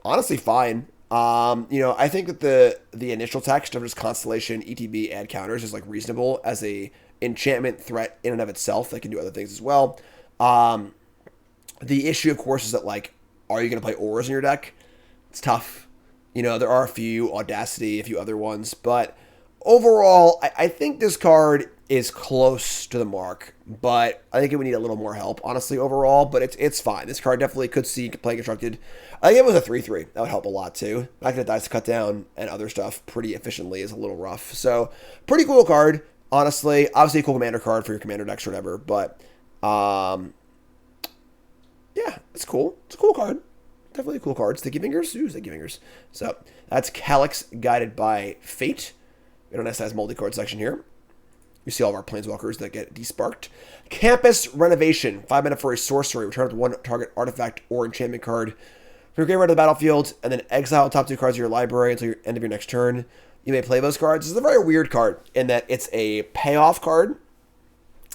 honestly fine. I think that the initial text of just Constellation, ETB, add counters is like reasonable as a enchantment threat in and of itself that can do other things as well. The issue, of course, is that, are you going to play auras in your deck? It's tough. There are a few, Audacity, a few other ones, but overall, I think this card is close to the mark, but I think it would need a little more help, honestly, overall, but it's fine. This card definitely could see playing constructed. I think it was a 3/3. That would help a lot, too. Not going to dice to cut down and other stuff pretty efficiently is a little rough. So, pretty cool card. Honestly, obviously a cool commander card for your commander decks or whatever, but yeah, it's cool. It's a cool card. Definitely a cool card. Sticky Fingers? Ooh, Sticky Fingers. So that's Calyx, Guided by Fate. We don't have a multi-card section here. You see all of our planeswalkers that get desparked. Campus Renovation. 5 mana for a sorcery. Return up to 1 target artifact or enchantment card from your graveyard to the battlefield, and then exile the top 2 cards of your library until the end of your next turn. You may play those cards. This is a very weird card in that it's a payoff card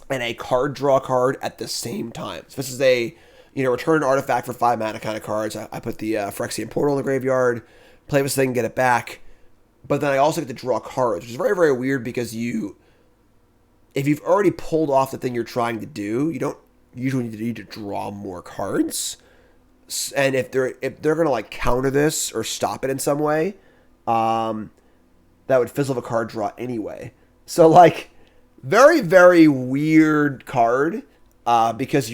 and a card draw card at the same time. So this is a, return an artifact for 5 mana kind of cards. I put the Phyrexian Portal in the graveyard, play this thing, get it back. But then I also get to draw cards, which is very, very weird because if you've already pulled off the thing you're trying to do, you don't usually need to draw more cards. And if they're going to counter this or stop it in some way, that would fizzle the card draw anyway. So, very, very weird card because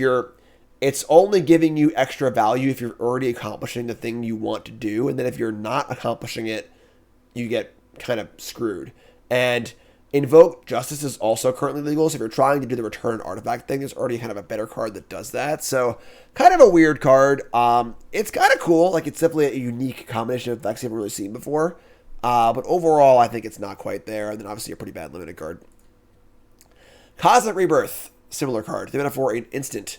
it's only giving you extra value if you're already accomplishing the thing you want to do. And then if you're not accomplishing it, you get kind of screwed. And Invoke Justice is also currently legal. So if you're trying to do the return artifact thing, there's already kind of a better card that does that. So kind of a weird card. It's kind of cool. It's definitely a unique combination of effects you haven't really seen before. But overall, I think it's not quite there. And then obviously a pretty bad limited card. Cosmic Rebirth. Similar card. 3 mana for an instant.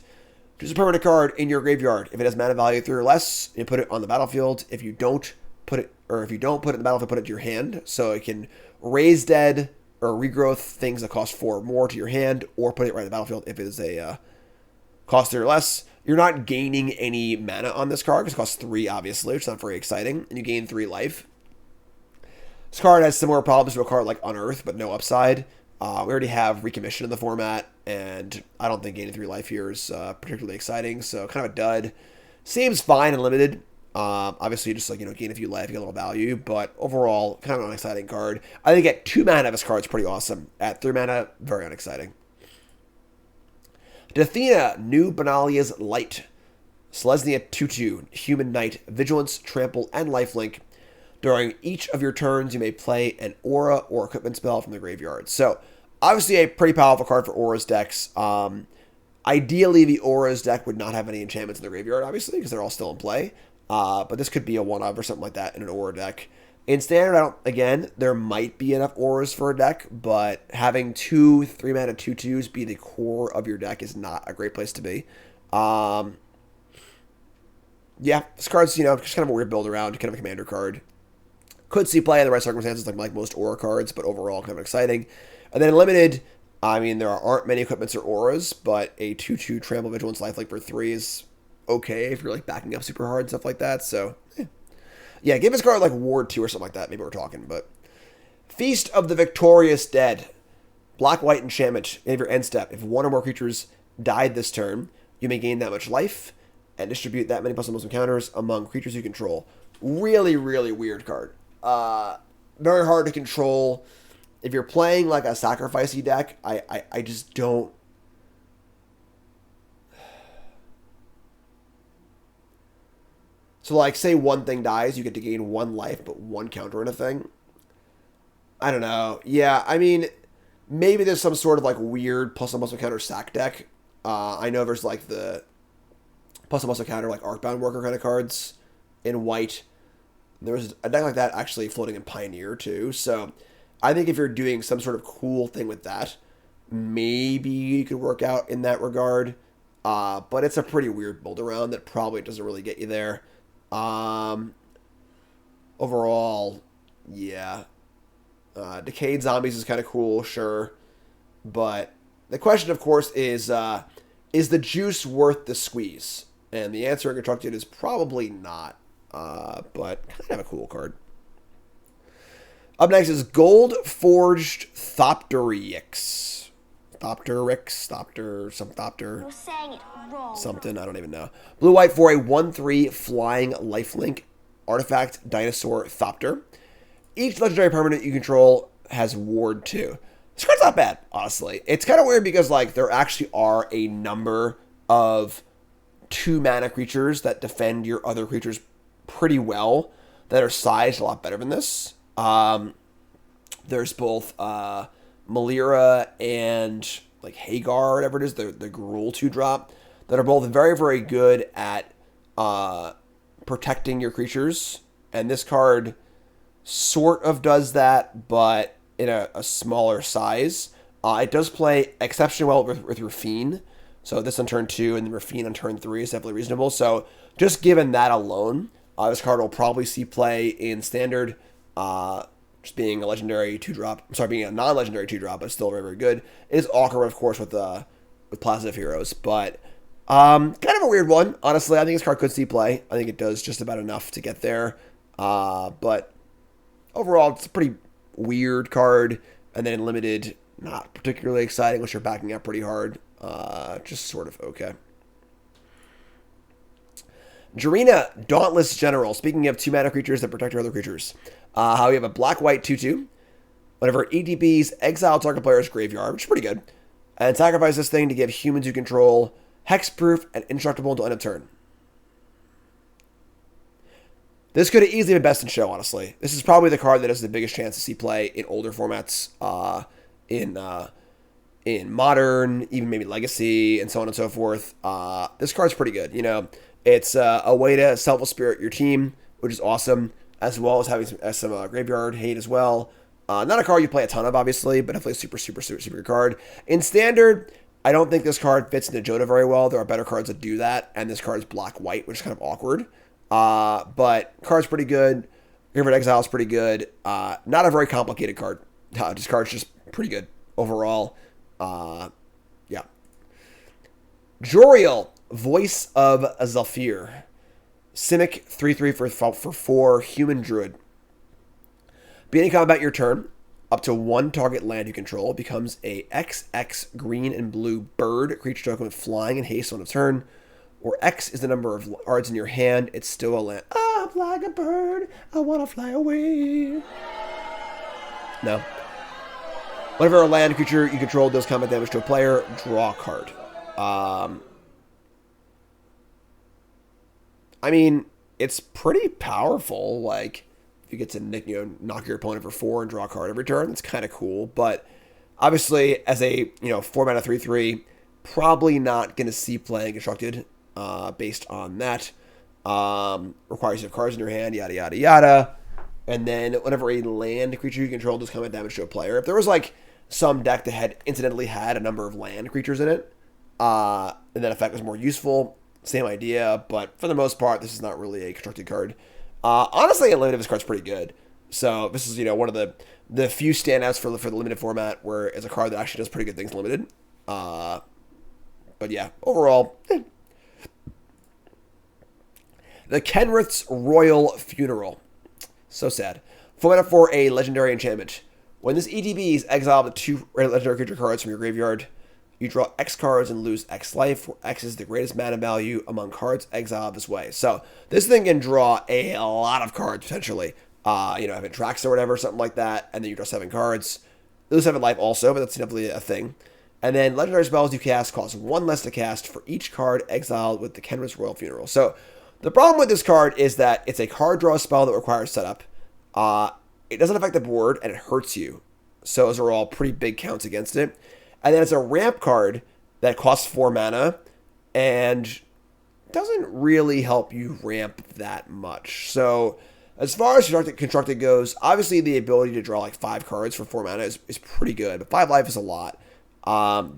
Choose a permanent card in your graveyard. If it has mana value 3 or less, you put it on the battlefield. If you don't put it in the battlefield, put it to your hand. So it can raise dead or regrowth things that cost 4 or more to your hand, or put it right in the battlefield if it is a cost 3 or less. You're not gaining any mana on this card because it costs 3, obviously, which is not very exciting, and you gain 3 life. This card has similar problems to a card like Unearth, but no upside. We already have Recommission in the format, and I don't think gaining 3 life here is particularly exciting, so kind of a dud. Seems fine and limited. Obviously, you just gain a few life, you get a little value, but overall, kind of an unexciting card. I think at 2 mana, this card's pretty awesome. At 3 mana, very unexciting. Dathena, New Benalia's Light. Selesnya 2/2, Human Knight, Vigilance, Trample, and Lifelink. During each of your turns, you may play an aura or equipment spell from the graveyard. So, obviously a pretty powerful card for auras decks. Ideally, the auras deck would not have any enchantments in the graveyard, obviously, because they're all still in play. But this could be a one-of or something like that in an aura deck. In standard, again, there might be enough auras for a deck, but having 2 3-mana 2/2s be the core of your deck is not a great place to be. Yeah, this card's, just kind of a weird build around, kind of a commander card. Could see play in the right circumstances, like most aura cards, but overall kind of exciting. And then in limited, I mean, there aren't many equipments or auras, but a 2/2 Trample Vigilance Lifelink for 3 is okay if you're like backing up super hard and stuff like that. So, yeah, give this card like Ward 2 or something like that. Maybe we're talking, but Feast of the Victorious Dead. Black-white enchantment. End of your end step. If one or more creatures died this turn, you may gain that much life and distribute that many plus encounters among creatures you control. Really, really weird card. Very hard to control. If you're playing like a sacrificey deck, I just don't. So like, say one thing dies, you get to gain 1 life, but 1 counter on a thing. I don't know. Yeah, I mean, maybe there's some sort of like weird plus counter sack deck. I know there's like the plus counter like Arcbound Worker kind of cards in white. There was a deck like that actually floating in Pioneer too. So I think if you're doing some sort of cool thing with that, maybe you could work out in that regard. But it's a pretty weird build around that probably doesn't really get you there. Overall, yeah. Decayed Zombies is kind of cool, sure. But the question, of course, is the juice worth the squeeze? And the answer in Constructed is probably not. But kind of a cool card. Up next is Gold Forged Thopterix. Thopter, some Thopter. You're saying it wrong. Something, I don't even know. Blue-white for a 1/3 flying lifelink artifact dinosaur Thopter. Each legendary permanent you control has Ward 2. This card's not bad, honestly. It's kind of weird because like there actually are a number of 2-mana creatures that defend your other creatures pretty well that are sized a lot better than this. There's both Malira and like Hagar, whatever it is, the Gruul 2-drop, that are both very, very good at protecting your creatures. And this card sort of does that, but in a smaller size. It does play exceptionally well with Rafine. So this on turn 2 and then Rafine on turn 3 is definitely reasonable. So just given that alone, this card will probably see play in Standard, just being a legendary 2-drop. I'm sorry, being a non-legendary 2-drop, but still very, very good. It is awkward, of course, with Positive Heroes, but kind of a weird one. Honestly, I think this card could see play. I think it does just about enough to get there. But overall, it's a pretty weird card. And then limited, not particularly exciting unless you're backing up pretty hard. Just sort of okay. Jarina, Dauntless General. Speaking of 2-mana creatures that protect your other creatures. How you have a black-white 2/2. Whenever EDPs exile target player's graveyard, which is pretty good. And sacrifice this thing to give humans you control hexproof and indestructible until end of turn. This could have easily been best in show, honestly. This is probably the card that has the biggest chance to see play in older formats, in Modern, even maybe Legacy, and so on and so forth. This card's pretty good. It's a way to Selfless Spirit your team, which is awesome, as well as having some graveyard hate as well. Not a card you play a ton of, obviously, but definitely a super, super, super, super good card. In Standard, I don't think this card fits into Joda very well. There are better cards that do that, and this card is black-white, which is kind of awkward. But card's pretty good. Graveyard Exile is pretty good. Not a very complicated card. This card's just pretty good overall. Yeah. Joriel, Voice of Zephyr. Simic, 3/3 for 4, human druid. Beginning combat your turn, up to 1 target land you control becomes a XX green and blue bird creature token with flying and haste on a turn. Or X is the number of cards in your hand. It's still a land. I'm like a bird. I want to fly away. No. Whenever a land creature you control does combat damage to a player, draw a card. I mean, it's pretty powerful. Like, you get to knock your opponent for 4 and draw a card every turn. It's kind of cool, but obviously as a 4-mana 3/3, probably not going to see playing constructed based on that. Requires you to have cards in your hand, yada yada yada. And then whenever a land creature you control does combat damage to a player, if there was like some deck that had incidentally had a number of land creatures in it, and that effect was more useful, same idea, but for the most part, this is not really a constructed card. Honestly, in limited, this card's pretty good. So this is, one of the few standouts for the limited format where it's a card that actually does pretty good things limited. But yeah, overall, the Kenrith's Royal Funeral. So sad. 4 mana for a legendary enchantment. When this ETB is exiled with 2 legendary creature cards from your graveyard, you draw X cards and lose X life, where X is the greatest mana value among cards exiled this way. So this thing can draw a lot of cards, potentially. If it tracks or whatever, something like that, and then you draw 7 cards. You lose 7 life also, but that's definitely a thing. And then legendary spells you cast cost 1 less to cast for each card exiled with the Kenrith's Royal Funeral. So the problem with this card is that it's a card draw spell that requires setup. It doesn't affect the board, and it hurts you. So those are all pretty big counts against it. And then it's a ramp card that costs 4 mana and doesn't really help you ramp that much. So as far as constructed goes, obviously the ability to draw like 5 cards for 4 mana is pretty good, but 5 life is a lot.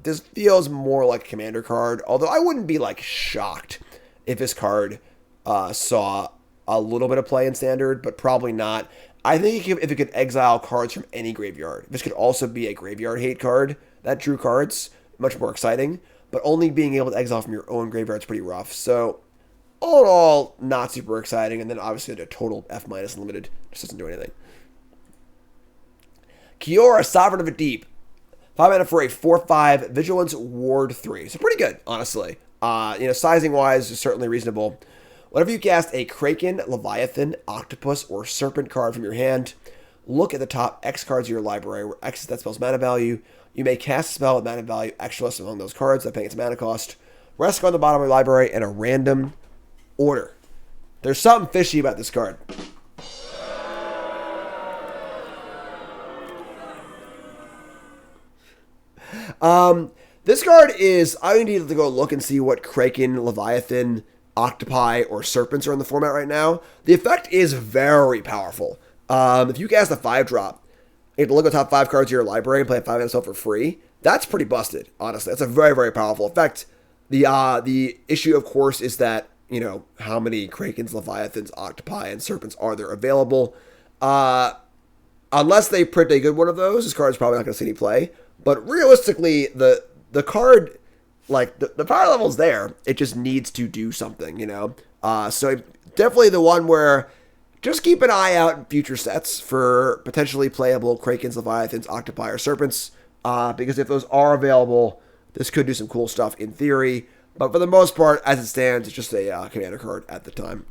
This feels more like a commander card, although I wouldn't be like shocked if this card saw a little bit of play in standard, but probably not. I think if it could exile cards from any graveyard, this could also be a graveyard hate card that drew cards, much more exciting, but only being able to exile from your own graveyard is pretty rough. So all in all, not super exciting, and then obviously the total F- limited just doesn't do anything. Kiora, Sovereign of the Deep. 5 mana for a 4/5 Vigilance Ward 3. So pretty good, honestly. Sizing wise is certainly reasonable. Whenever you cast a Kraken, Leviathan, Octopus, or Serpent card from your hand, look at the top X cards of your library, where X is that spell's mana value. You may cast a spell with mana value X less among those cards that paying its mana cost. Rest go on the bottom of your library in a random order. There's something fishy about this card. This card is, I need to go look and see what Kraken, Leviathan, Octopi, or Serpents are in the format right now. The effect is very powerful. If you cast a 5-drop, you have to look at the top 5 cards of your library and play a 5-mana spell for free. That's pretty busted, honestly. That's a very, very powerful effect. The issue, of course, is that, how many Krakens, Leviathans, Octopi, and Serpents are there available. Unless they print a good one of those, this card is probably not going to see any play. But realistically, the card, like, the power level's there. It just needs to do something, So definitely the one where just keep an eye out in future sets for potentially playable Krakens, Leviathans, Octopi, or Serpents. Because if those are available, this could do some cool stuff in theory. But for the most part, as it stands, it's just a commander card at the time.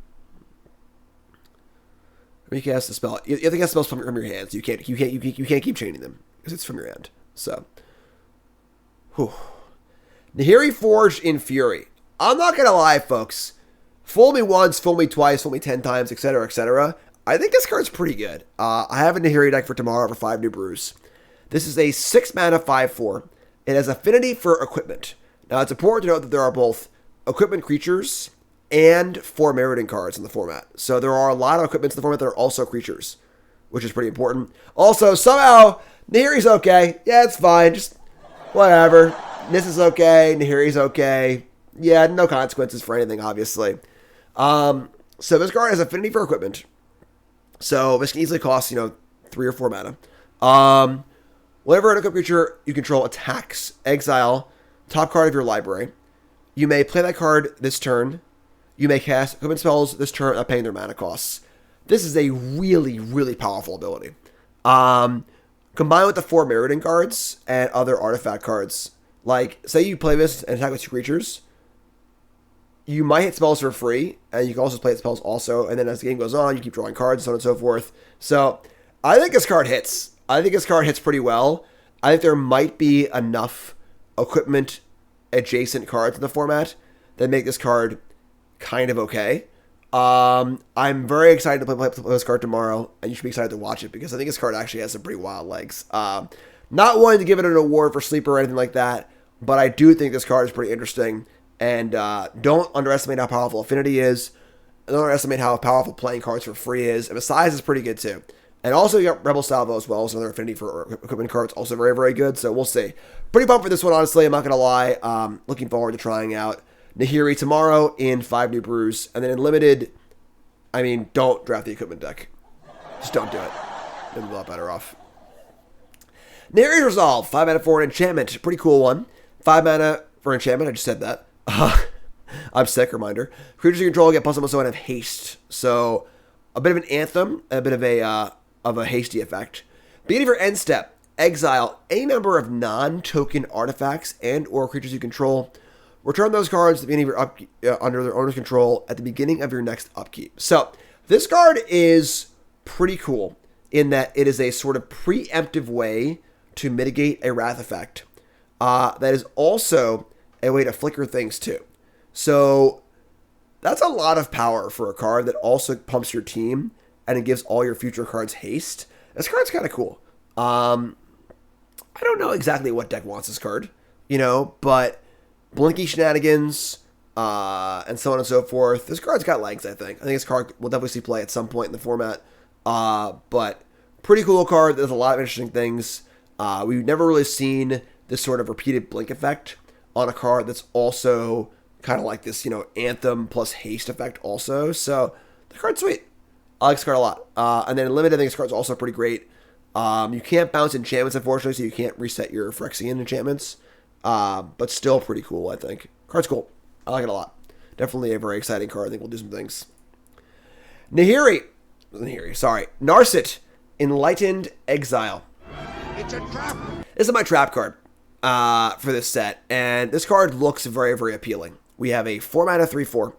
When you cast a spell, you have to cast spells from your hands. You can't keep chaining them because it's from your hand. So, Nahiri Forged in Fury. I'm not gonna lie, folks. Fool me once, fool me twice, fool me 10 times, etc., etc. I think this card's pretty good. I have a Nahiri deck for tomorrow for 5 new brews. This is a 6 mana 5/4. It has affinity for equipment. Now, it's important to note that there are both equipment creatures and 4 Meridian cards in the format. So there are a lot of equipments in the format that are also creatures, which is pretty important. Also, somehow, Nahiri's okay. Yeah, it's fine. Just whatever. This is okay. Nahiri's okay. Yeah, no consequences for anything, obviously. So this card has affinity for equipment. So this can easily cost, 3 or 4 mana. Whenever an equipped creature you control attacks, exile top card of your library. You may play that card this turn. You may cast equipment spells this turn without paying their mana costs. This is a really, really powerful ability. Combined with the 4 Meridian cards and other artifact cards, like, say you play this and attack with 2 creatures, you might hit spells for free, and you can also play spells also, and then as the game goes on, you keep drawing cards, so on and so forth. So, I think this card hits. I think this card hits pretty well. I think there might be enough equipment adjacent cards in the format that make this card kind of okay. I'm very excited to play this card tomorrow, and you should be excited to watch it because I think this card actually has some pretty wild legs. Not wanting to give it an award for sleeper or anything like that, but I do think this card is pretty interesting. And don't underestimate how powerful Affinity is. Don't underestimate how powerful playing cards for free is. And the size is pretty good too. And also you got Rebel Salvo as well, so another Affinity for equipment cards, also very, very good. So we'll see. Pretty pumped for this one, honestly. I'm not going to lie. Looking forward to trying out Nahiri tomorrow in 5 new brews. And then in Limited, I mean, don't draft the equipment deck. Just don't do it. You'll be a lot better off. Nahiri's Resolve, 5 mana for an enchantment. Pretty cool one. 5 mana for enchantment. I just said that. I'm sick, reminder. Creatures you control get +1/+1 and have haste. So, a bit of an anthem, a bit of a hasty effect. Beginning of your end step, exile any number of non-token artifacts and or creatures you control. Return those cards at the beginning of your upkeep, under their owner's control at the beginning of your next upkeep. So, this card is pretty cool in that it is a sort of preemptive way to mitigate a wrath effect. That is also a way to flicker things too. So that's a lot of power for a card that also pumps your team and it gives all your future cards haste. This card's kind of cool. I don't know exactly what deck wants this card, but Blinky shenanigans, and so on and so forth. This card's got legs, I think. I think this card will definitely see play at some point in the format. But pretty cool card. There's a lot of interesting things. We've never really seen this sort of repeated blink effect on a card that's also kind of like this, anthem plus haste effect also. So the card's sweet. I like this card a lot. And then in Limited, I think this card's also pretty great. You can't bounce enchantments, unfortunately, so you can't reset your Phyrexian enchantments. But still pretty cool, I think. Card's cool. I like it a lot. Definitely a very exciting card. I think we'll do some things. Narset, Enlightened Exile. It's a trap. This is my trap card for this set, and this card looks very, very appealing. We have a 4 mana 3/4.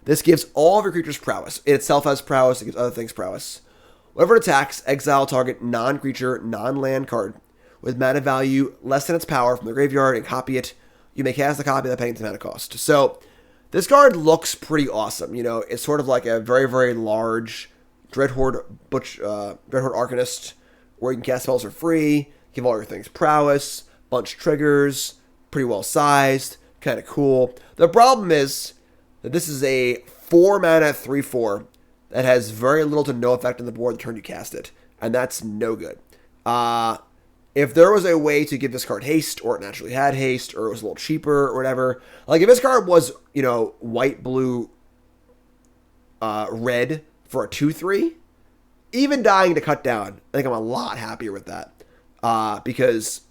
This gives all of your creatures prowess. It itself has prowess. It gives other things prowess. Whenever it attacks, exile target non-creature, non-land card with mana value less than its power from the graveyard and copy it. You may cast the copy without paying its mana cost. So this card looks pretty awesome. It's sort of like a very, very large Dreadhorde Arcanist where you can cast spells for free, give all your things prowess, bunch triggers, pretty well sized, kind of cool. The problem is that this is a 4 mana 3/4 that has very little to no effect on the board the turn you cast it, and that's no good. If there was a way to give this card haste, or it naturally had haste, or it was a little cheaper, or whatever, like if this card was, white, blue, red for a 2/3, even dying to cut down, I think I'm a lot happier with that, because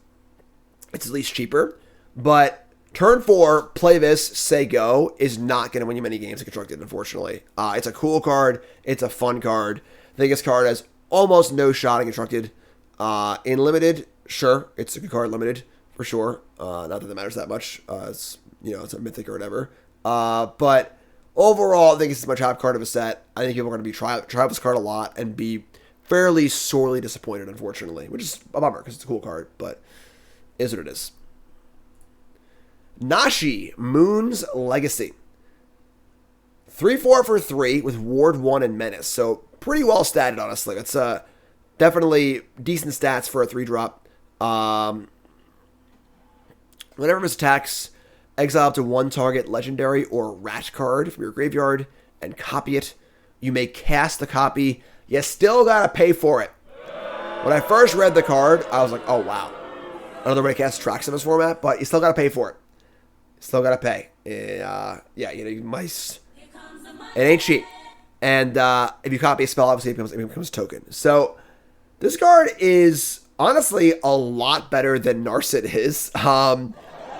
it's at least cheaper. But turn 4, play this, say go, is not going to win you many games in Constructed, unfortunately. It's a cool card. It's a fun card. I think this card has almost no shot in Constructed. In Limited, sure, it's a good card Limited, for sure. Not that it matters that much. It's a mythic or whatever. But overall, I think it's my top card of a set. I think people are going to try this card a lot and be fairly sorely disappointed, unfortunately, which is a bummer because it's a cool card, but is what it is. Nashi, Moon's Legacy. 3/4 for 3 with Ward 1 and Menace. So pretty well statted, honestly. It's definitely decent stats for a 3-drop. Whenever this attacks, exile up to 1 target legendary or rat card from your graveyard and copy it. You may cast the copy. You still gotta pay for it. When I first read the card, I was like, oh wow. Another way to cast tracks in this format, but you still gotta pay for it. Still gotta pay. You might. It ain't cheap. And if you copy a spell, obviously it becomes a token. So this card is honestly a lot better than Narset is,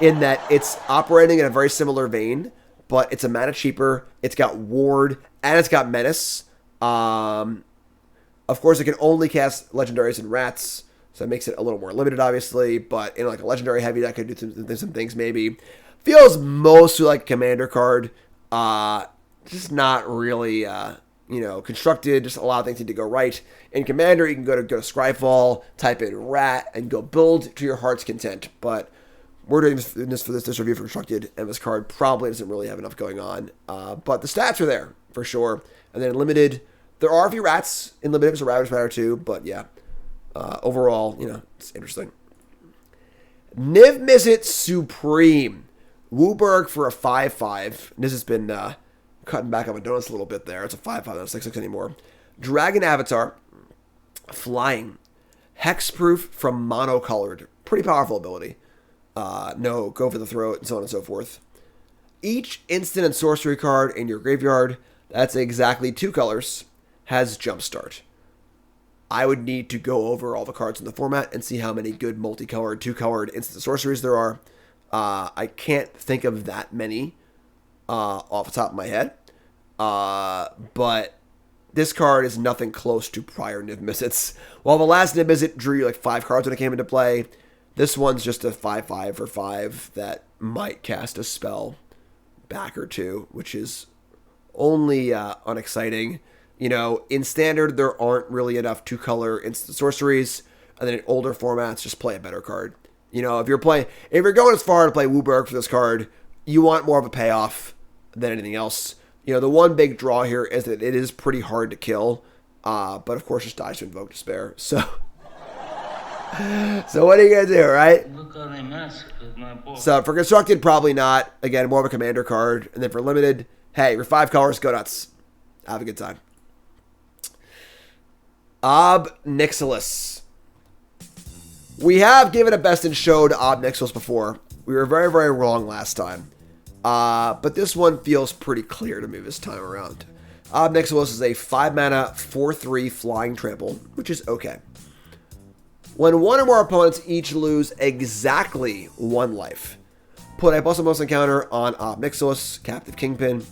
in that it's operating in a very similar vein, but it's a mana cheaper. It's got Ward and it's got Menace. Of course, it can only cast legendaries and rats, so it makes it a little more limited, obviously. But in like a legendary heavy deck, could do some things maybe. Feels mostly like a commander card. Just not really, constructed. Just a lot of things need to go right. In commander, you can go to Scryfall, type in rat, and go build to your heart's content. But we're doing this review for constructed, and this card probably doesn't really have enough going on. But the stats are there. for sure. And then in limited, there are a few rats. In limited, there's a ravage rat or two, but yeah. Overall, it's interesting. Niv Mizzet Supreme. Wooburg for a 5/5. This has been cutting back on my donuts a little bit there. It's a 5/5, not a 6/6 anymore. Dragon Avatar. Flying. Hexproof from Monocolored. Pretty powerful ability. No, go for the throat, and so on and so forth. Each instant and sorcery card in your graveyard, that's exactly 2 colors, has Jumpstart. I would need to go over all the cards in the format and see how many good multicolored, 2-colored instant sorceries there are. I can't think of that many off the top of my head. But this card is nothing close to prior Niv Mizzets. While the last Niv Mizzet drew you like 5 cards when it came into play, this one's just a 5/5 for 5 that might cast a spell back or two, which is only unexciting. In standard, there aren't really enough 2-color instant sorceries, and then in older formats, just play a better card. If you're going as far to play Wooburg for this card, you want more of a payoff than anything else. The one big draw here is that it is pretty hard to kill, but of course just dies to Invoke Despair. So what are you going to do, right? So for Constructed, probably not. Again, more of a commander card. And then for Limited, hey, for 5 colors, go nuts. Have a good time. Ob Nixilis. We have given a best in show to Ob Nixilis before. We were very, very wrong last time. But this one feels pretty clear to me this time around. Ob Nixilis is a 5-mana, 4/3 flying trample, which is okay. When one or more opponents each lose exactly 1 life, put a +1/+ encounter on Ob Nixilis, Captive Kingpin,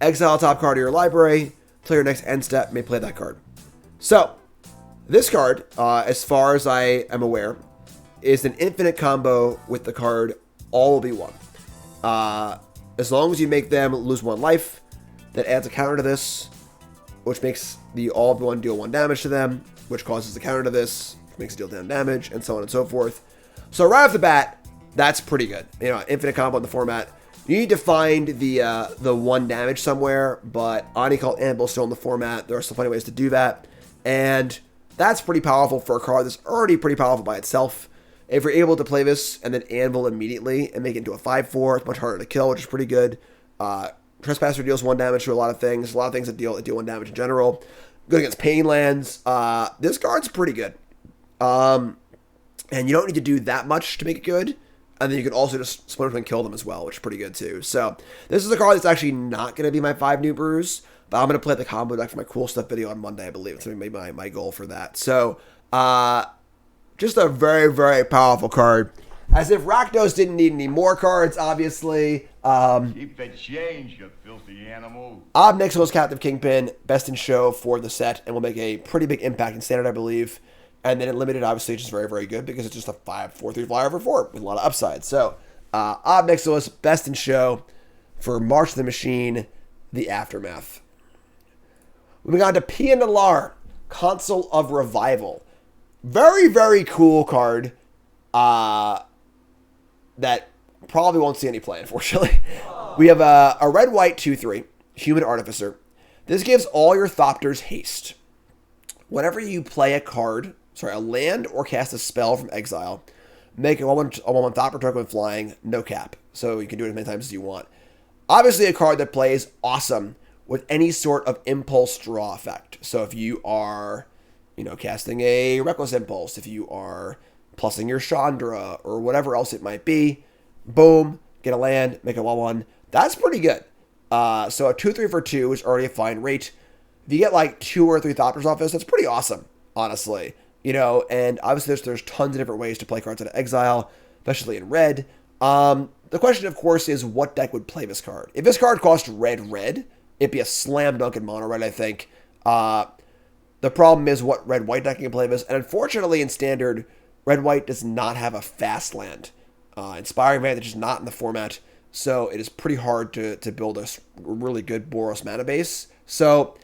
exile a top card of your library, till your next end step, may play that card. So, this card, as far as I am aware, is an infinite combo with the card All Will Be One. As long as you make them lose 1 life, that adds a counter to this, which makes the All Will Be One deal 1 damage to them, which causes the counter to this, which makes it deal 10 damage, and so on and so forth. So right off the bat, that's pretty good. Infinite combo in the format. You need to find the 1 damage somewhere, but Ani called Anvil still in the format. There are still plenty of ways to do that. And that's pretty powerful for a card that's already pretty powerful by itself. If you're able to play this and then Anvil immediately and make it into a 5/4, it's much harder to kill, which is pretty good. Trespasser deals 1 damage to a lot of things. A lot of things that deal 1 damage in general. Good against pain lands. This card's pretty good. And you don't need to do that much to make it good. And then you can also just split up and kill them as well, which is pretty good too. So this is a card that's actually not going to be my 5 new brews, but I'm going to play the combo deck for my cool stuff video on Monday, I believe. It's going to be my goal for that. So just a very, very powerful card. As if Rakdos didn't need any more cards, obviously. Keep the change, you filthy animal. Ob Nixilis, Captive Kingpin, best in show for the set, and will make a pretty big impact in standard, I believe. And then in limited, obviously, it's just very, very good because it's just a 5/4/3 flyer for 4 with a lot of upside. So, Ob Nixilis, best in show for March of the Machine, the Aftermath. Moving on to Pia Nalar, Consul of Revival. Very, very cool card that probably won't see any play, unfortunately. We have a red-white 2/3, Human Artificer. This gives all your Thopters haste. Whenever you play a land or cast a spell from exile, make a 1/1 Thopter token with flying, no cap. So you can do it as many times as you want. Obviously a card that plays awesome with any sort of impulse draw effect. So if you are, casting a Reckless Impulse, if you are plussing your Chandra or whatever else it might be, boom, get a land, make a 1/1. That's pretty good. So a 2/3 for 2 is already a fine rate. If you get like 2 or 3 Thopters off this, that's pretty awesome, honestly. And obviously there's tons of different ways to play cards out of exile, especially in red. The question, of course, is what deck would play this card? If this card cost red, it'd be a slam dunk in mono red, I think. The problem is what red-white deck can play this, and unfortunately in standard, red-white does not have a fast land. Inspiring Vantage is not in the format, so it is pretty hard to build a really good Boros mana base. So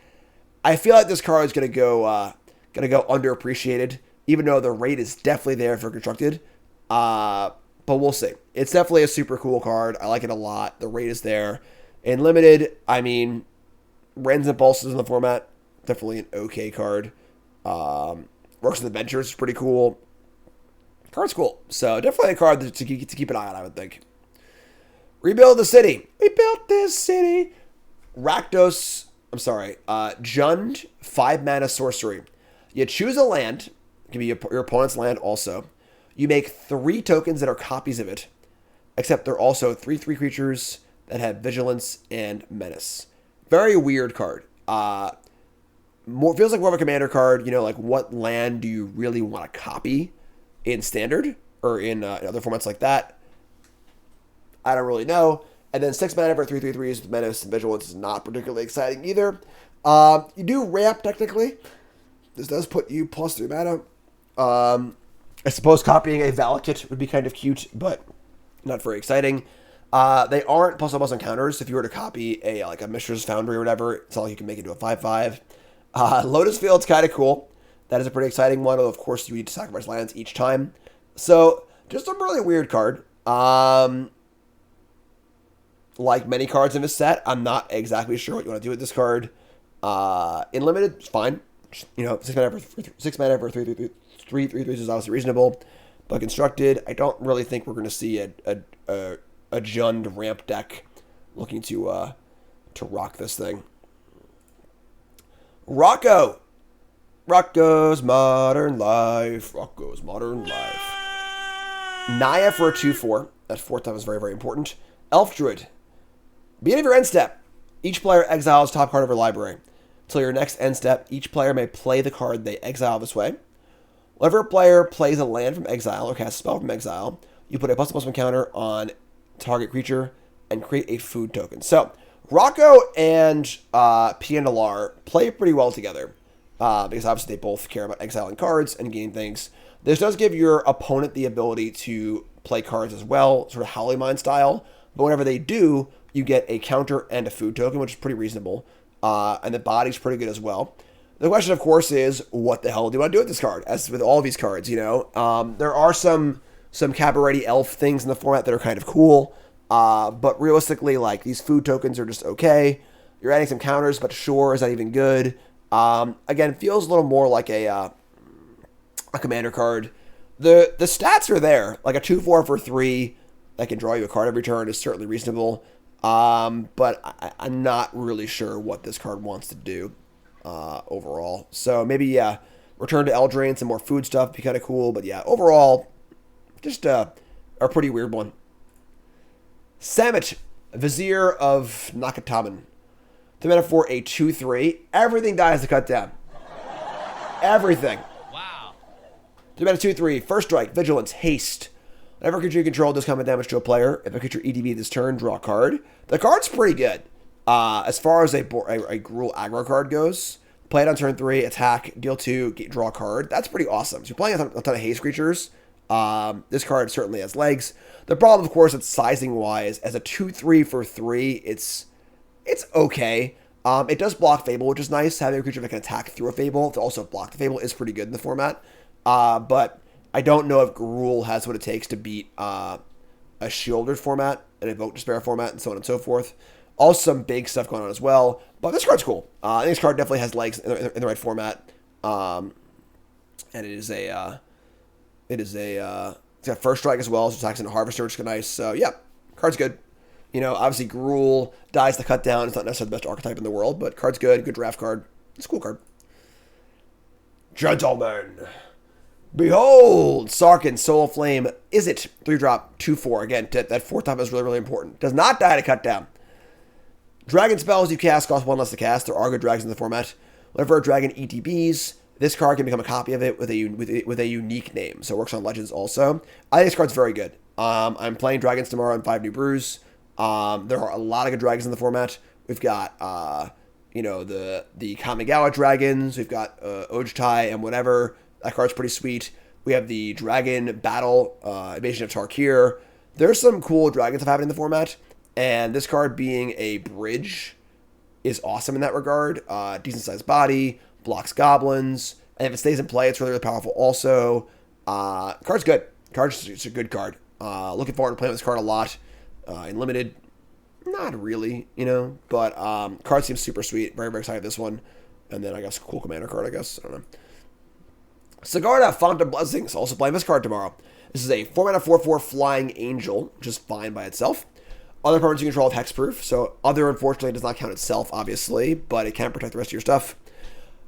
I feel like this card is gonna go underappreciated, even though the rate is definitely there for constructed. But we'll see. It's definitely a super cool card. I like it a lot. The rate is there. In limited, I mean, Rand's Impulses in the format, definitely an okay card. Works in Adventures is pretty cool. Card's cool. So definitely a card to keep an eye on, I would think. Rebuild the City. We built this city. Rakdos, Jund, 5 mana sorcery. You choose a land. It can be your opponent's land also. You make 3 tokens that are copies of it, except they're also 3/3 creatures that have vigilance and menace. Very weird card. Feels like more of a commander card. Like what land do you really want to copy in standard or in other formats like that? I don't really know. And then 6 mana for 3/3s with menace and vigilance is not particularly exciting either. You do ramp technically. This does put you plus 3 mana. I suppose copying a Valakut would be kind of cute, but not very exciting. They aren't plus on counters. If you were to copy a Mishra's Foundry or whatever, it's not like you can make it into a 5/5. Lotus Field's kind of cool. That is a pretty exciting one. Although of course you need to sacrifice lands each time. So just a really weird card. Like many cards in this set, I'm not exactly sure what you want to do with this card. In limited, it's fine. 6 mana for 3/3s is obviously reasonable. But constructed, I don't really think we're going to see a Jund ramp deck looking to rock this thing. Rocco's Modern Life. Naya for a 2/4. That 4th time is very, very important. Elf Druid. Beginning of your end step, each player exiles top card of your library. Until your next end step, each player may play the card they exile this way. Whenever a player plays a land from exile or casts a spell from exile, you put a +1/+1 counter on target creature and create a food token. So, Rocco and Pianalar play pretty well together because obviously they both care about exiling cards and gaining things. This does give your opponent the ability to play cards as well, sort of Howling Mine style, but whenever they do, you get a counter and a food token, which is pretty reasonable, and the body's pretty good as well. The question, of course, is what the hell do you want to do with this card? As with all these cards, there are some Cabaret Elf things in the format that are kind of cool, but realistically, like, these food tokens are just okay. You're adding some counters, but sure, is that even good? Again, feels a little more like a commander card. The stats are there. Like a 2/4 for 3 that can draw you a card every turn is certainly reasonable. But I'm not really sure what this card wants to do overall. So maybe, return to Eldraine, some more food stuff would be kind of cool. But yeah, overall, just a pretty weird one. Samit, Vizier of Nakataman. 3 mana for a 2/3. Everything dies to cut down. Everything. Wow. 3 mana 2/3. First strike, vigilance, haste. Whenever a creature you control does combat damage to a player, if a creature EDB this turn, draw a card. The card's pretty good. As far as a Gruul aggro card goes, play it on turn 3, attack, deal 2, draw a card. That's pretty awesome. So you're playing a ton of haste creatures. This card certainly has legs. The problem, of course, it's sizing wise. As a 2/3 for 3, it's okay. It does block Fable, which is nice. Having a creature that can attack through a Fable to also block the Fable is pretty good in the format. But I don't know if Gruul has what it takes to beat a shielded format, an Evoke Despair format, and so on and so forth. Also some big stuff going on as well. But this card's cool. I think this card definitely has legs in the right format. And it's got first strike as well, so attacks into Harvester, which is nice. So yeah, card's good. Obviously Gruul dies to cut down. It's not necessarily the best archetype in the world, but card's good draft card. It's a cool card. Gentlemen. Behold, Sarkhan, Soul of Flame. Is it 3-drop 2/4? Again, that 4th time is really, really important. Does not die to cut down. Dragon spells you cast cost 1 less to cast. There are good dragons in the format. Whenever a dragon ETBs, this card can become a copy of it with a unique name. So it works on Legends also. I think this card's very good. I'm playing dragons tomorrow in 5 new brews. There are a lot of good dragons in the format. We've got the Kamigawa dragons. We've got Ojtai and whatever. That card's pretty sweet. We have the Dragon Battle, Invasion of Tarkir. There's some cool dragon stuff happening in the format, and this card being a bridge is awesome in that regard. Decent sized body, blocks goblins, and if it stays in play, it's really, really powerful also. Card's good. It's a good card. Looking forward to playing with this card a lot in Limited. Not really, you know. But card seems super sweet. Very, very excited this one. And then I guess cool commander card, I guess. I don't know. Sigarda, Font of Blessings. Also playing this card tomorrow. This is a 4-mana 4/4 Flying Angel, which is fine by itself. Other permanents you control have hexproof, so other unfortunately does not count itself, obviously, but it can protect the rest of your stuff.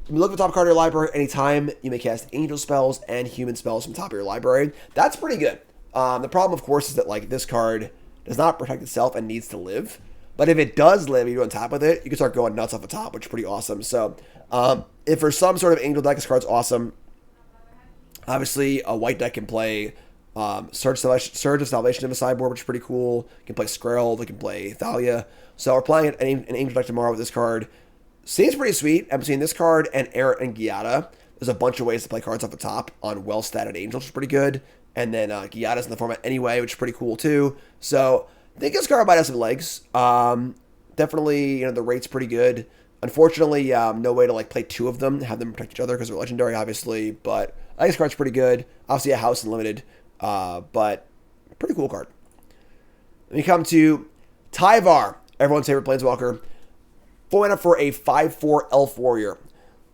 When you look at the top card of your library, anytime you may cast angel spells and human spells from the top of your library. That's pretty good. The problem, of course, is that like this card does not protect itself and needs to live. But if it does live and you go on top with it, you can start going nuts off the top, which is pretty awesome. So if for some sort of angel deck, this card's awesome. Obviously, a white deck can play Surge of Salvation in the sideboard, which is pretty cool. You can play Skrell, they can play Thalia. So we're playing an angel deck tomorrow with this card. Seems pretty sweet. I'm between this card and Errant and Giada. There's a bunch of ways to play cards off the top on well-statted angels, which is pretty good. And then Giada's in the format anyway, which is pretty cool too. So I think this card might have some legs. Definitely, you know, the rate's pretty good. Unfortunately, no way to like play two of them, have them protect each other because they're legendary, obviously. But I think this card's pretty good. Obviously, a house and limited, but pretty cool card. Then we come to Tyvar, everyone's favorite planeswalker. 4 mana for a 5/4 elf warrior.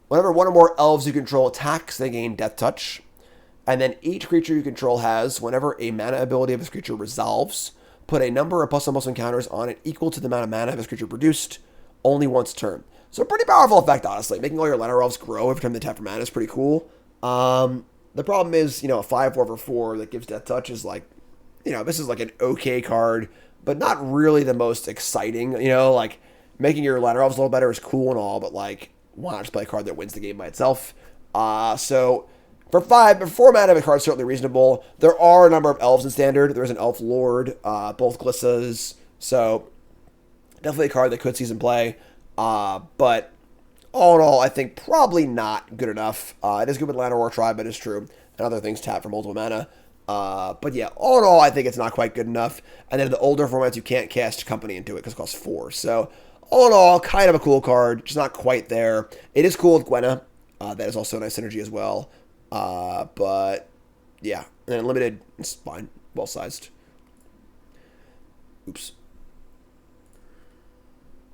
Whenever one or more elves you control attacks, they gain Death Touch. And then each creature you control has, whenever a mana ability of this creature resolves, put a number of +1/+1 encounters on it equal to the amount of mana this creature produced only once a turn. So a pretty powerful effect, honestly. Making all your Llanowar elves grow every time they tap for mana is pretty cool. The problem is, you know, a 5/4/4 that gives Death Touch is like, you know, this is like an okay card, but not really the most exciting. You know, like making your Llanowar elves a little better is cool and all, but like, why not just play a card that wins the game by itself? So for 4 mana, the card's certainly reasonable. There are a number of elves in Standard. There's an Elf Lord, both Glissas, so definitely a card that could see some play. But all in all, I think probably not good enough. It is good with Llanowar Tribe, but it's true. And other things tap for multiple mana. But yeah, all in all, I think it's not quite good enough. And then the older formats, you can't cast Company into it because it costs 4. So all in all, kind of a cool card, just not quite there. It is cool with Gwenna. That is also a nice synergy as well. But yeah, and then limited, it's fine, well sized. Oops.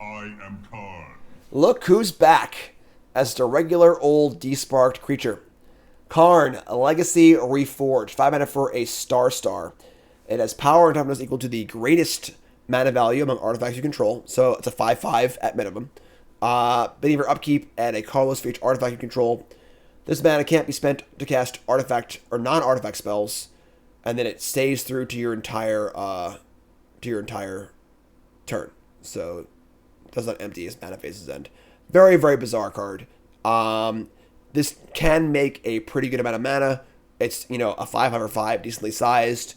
I am Karn. Look who's back as the regular old desparked creature. Karn, a Legacy Reforged, 5 mana for a star. It has power and toughness equal to the greatest mana value among artifacts you control, so it's a 5/5 at minimum. Bidding for upkeep, add a colorless for each artifact you control. This mana can't be spent to cast artifact or non-artifact spells, and then it stays through to your entire turn. So it does not empty as mana phases end. Very, very bizarre card. This can make a pretty good amount of mana. It's, you know, a 5/5, decently sized.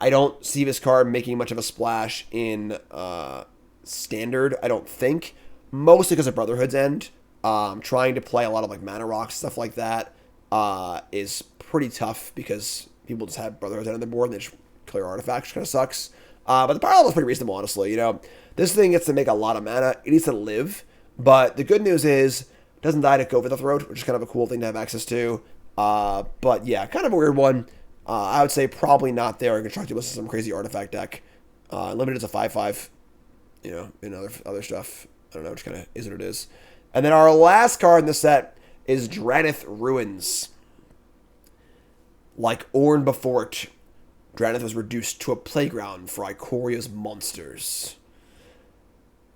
I don't see this card making much of a splash in Standard, I don't think. Mostly because of Brotherhood's End. Trying to play a lot of like mana rocks, stuff like that, is pretty tough because people just have Brotherhood's End on their board and they just clear artifacts, which kind of sucks. But the power level is pretty reasonable, honestly. You know, this thing gets to make a lot of mana. It needs to live. But the good news is, it doesn't die to go over the throat, which is kind of a cool thing to have access to. But yeah, kind of a weird one. I would say probably not there in Constructed unless it's some crazy artifact deck. Limited is a 5/5. You know, in other stuff. I don't know, which kind of is what it is. And then our last card in the set is Drannith Ruins. Like Ornn before it, Drannith was reduced to a playground for Icoria's monsters.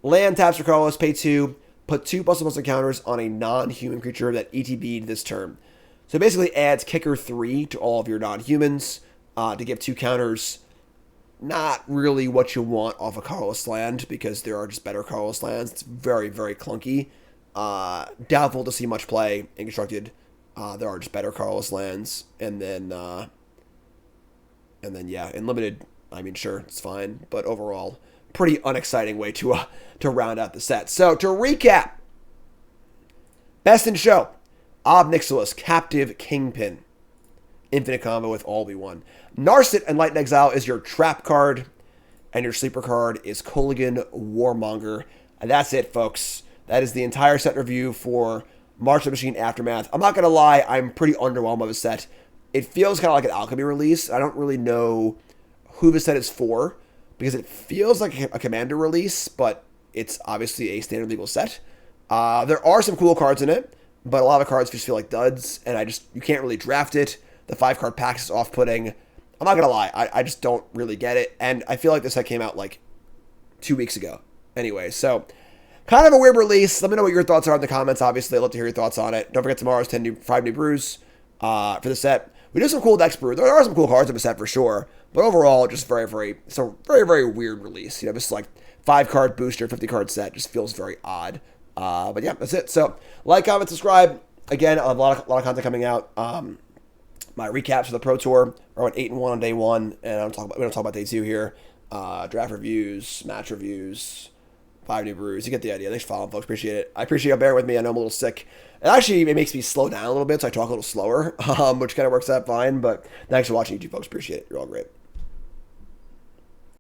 Land taps for colorless, pay 2, put 2 +1/+ encounters on a non-human creature that ETB'd this turn. So it basically adds Kicker 3 to all of your non-humans to give 2 counters. Not really what you want off a colorless land because there are just better colorless lands. It's very, very clunky. Doubtful to see much play in Constructed. There are just better colorless lands. And then yeah, in Limited, I mean, sure, it's fine. But overall, pretty unexciting way to round out the set. So to recap, best in show, Ob Nixilis, Captive Kingpin. Infinite combo with all we won. Narset and Light in Exile is your trap card. And your sleeper card is Kolaghan Warmonger. And that's it, folks. That is the entire set review for March of the Machine Aftermath. I'm not going to lie, I'm pretty underwhelmed by the set. It feels kind of like an Alchemy release. I don't really know who the set is for, because it feels like a Commander release, but it's obviously a standard legal set. There are some cool cards in it, but a lot of cards just feel like duds, and you can't really draft it. The 5-card pack is off-putting. I'm not going to lie, I just don't really get it, and I feel like this set came out like 2 weeks ago. Anyway, so kind of a weird release. Let me know what your thoughts are in the comments. Obviously, I'd love to hear your thoughts on it. Don't forget tomorrow's 5 new brews for the set. We do some cool decks brew. There are some cool cards in the set for sure, but overall, just it's a very, very weird release. This like 5-card booster, 50-card set just feels very odd. But yeah, that's it. So like, comment, subscribe. Again, a lot of content coming out. My recaps for the Pro Tour are on 8-1 on day 1, and we don't talk about day 2 here. Draft reviews, match reviews, 5 new brews. You get the idea. Thanks for following, folks. Appreciate it. I appreciate you bearing with me. I know I'm a little sick. It makes me slow down a little bit, so I talk a little slower, which kind of works out fine. But thanks for watching, YouTube, folks. Appreciate it. You're all great.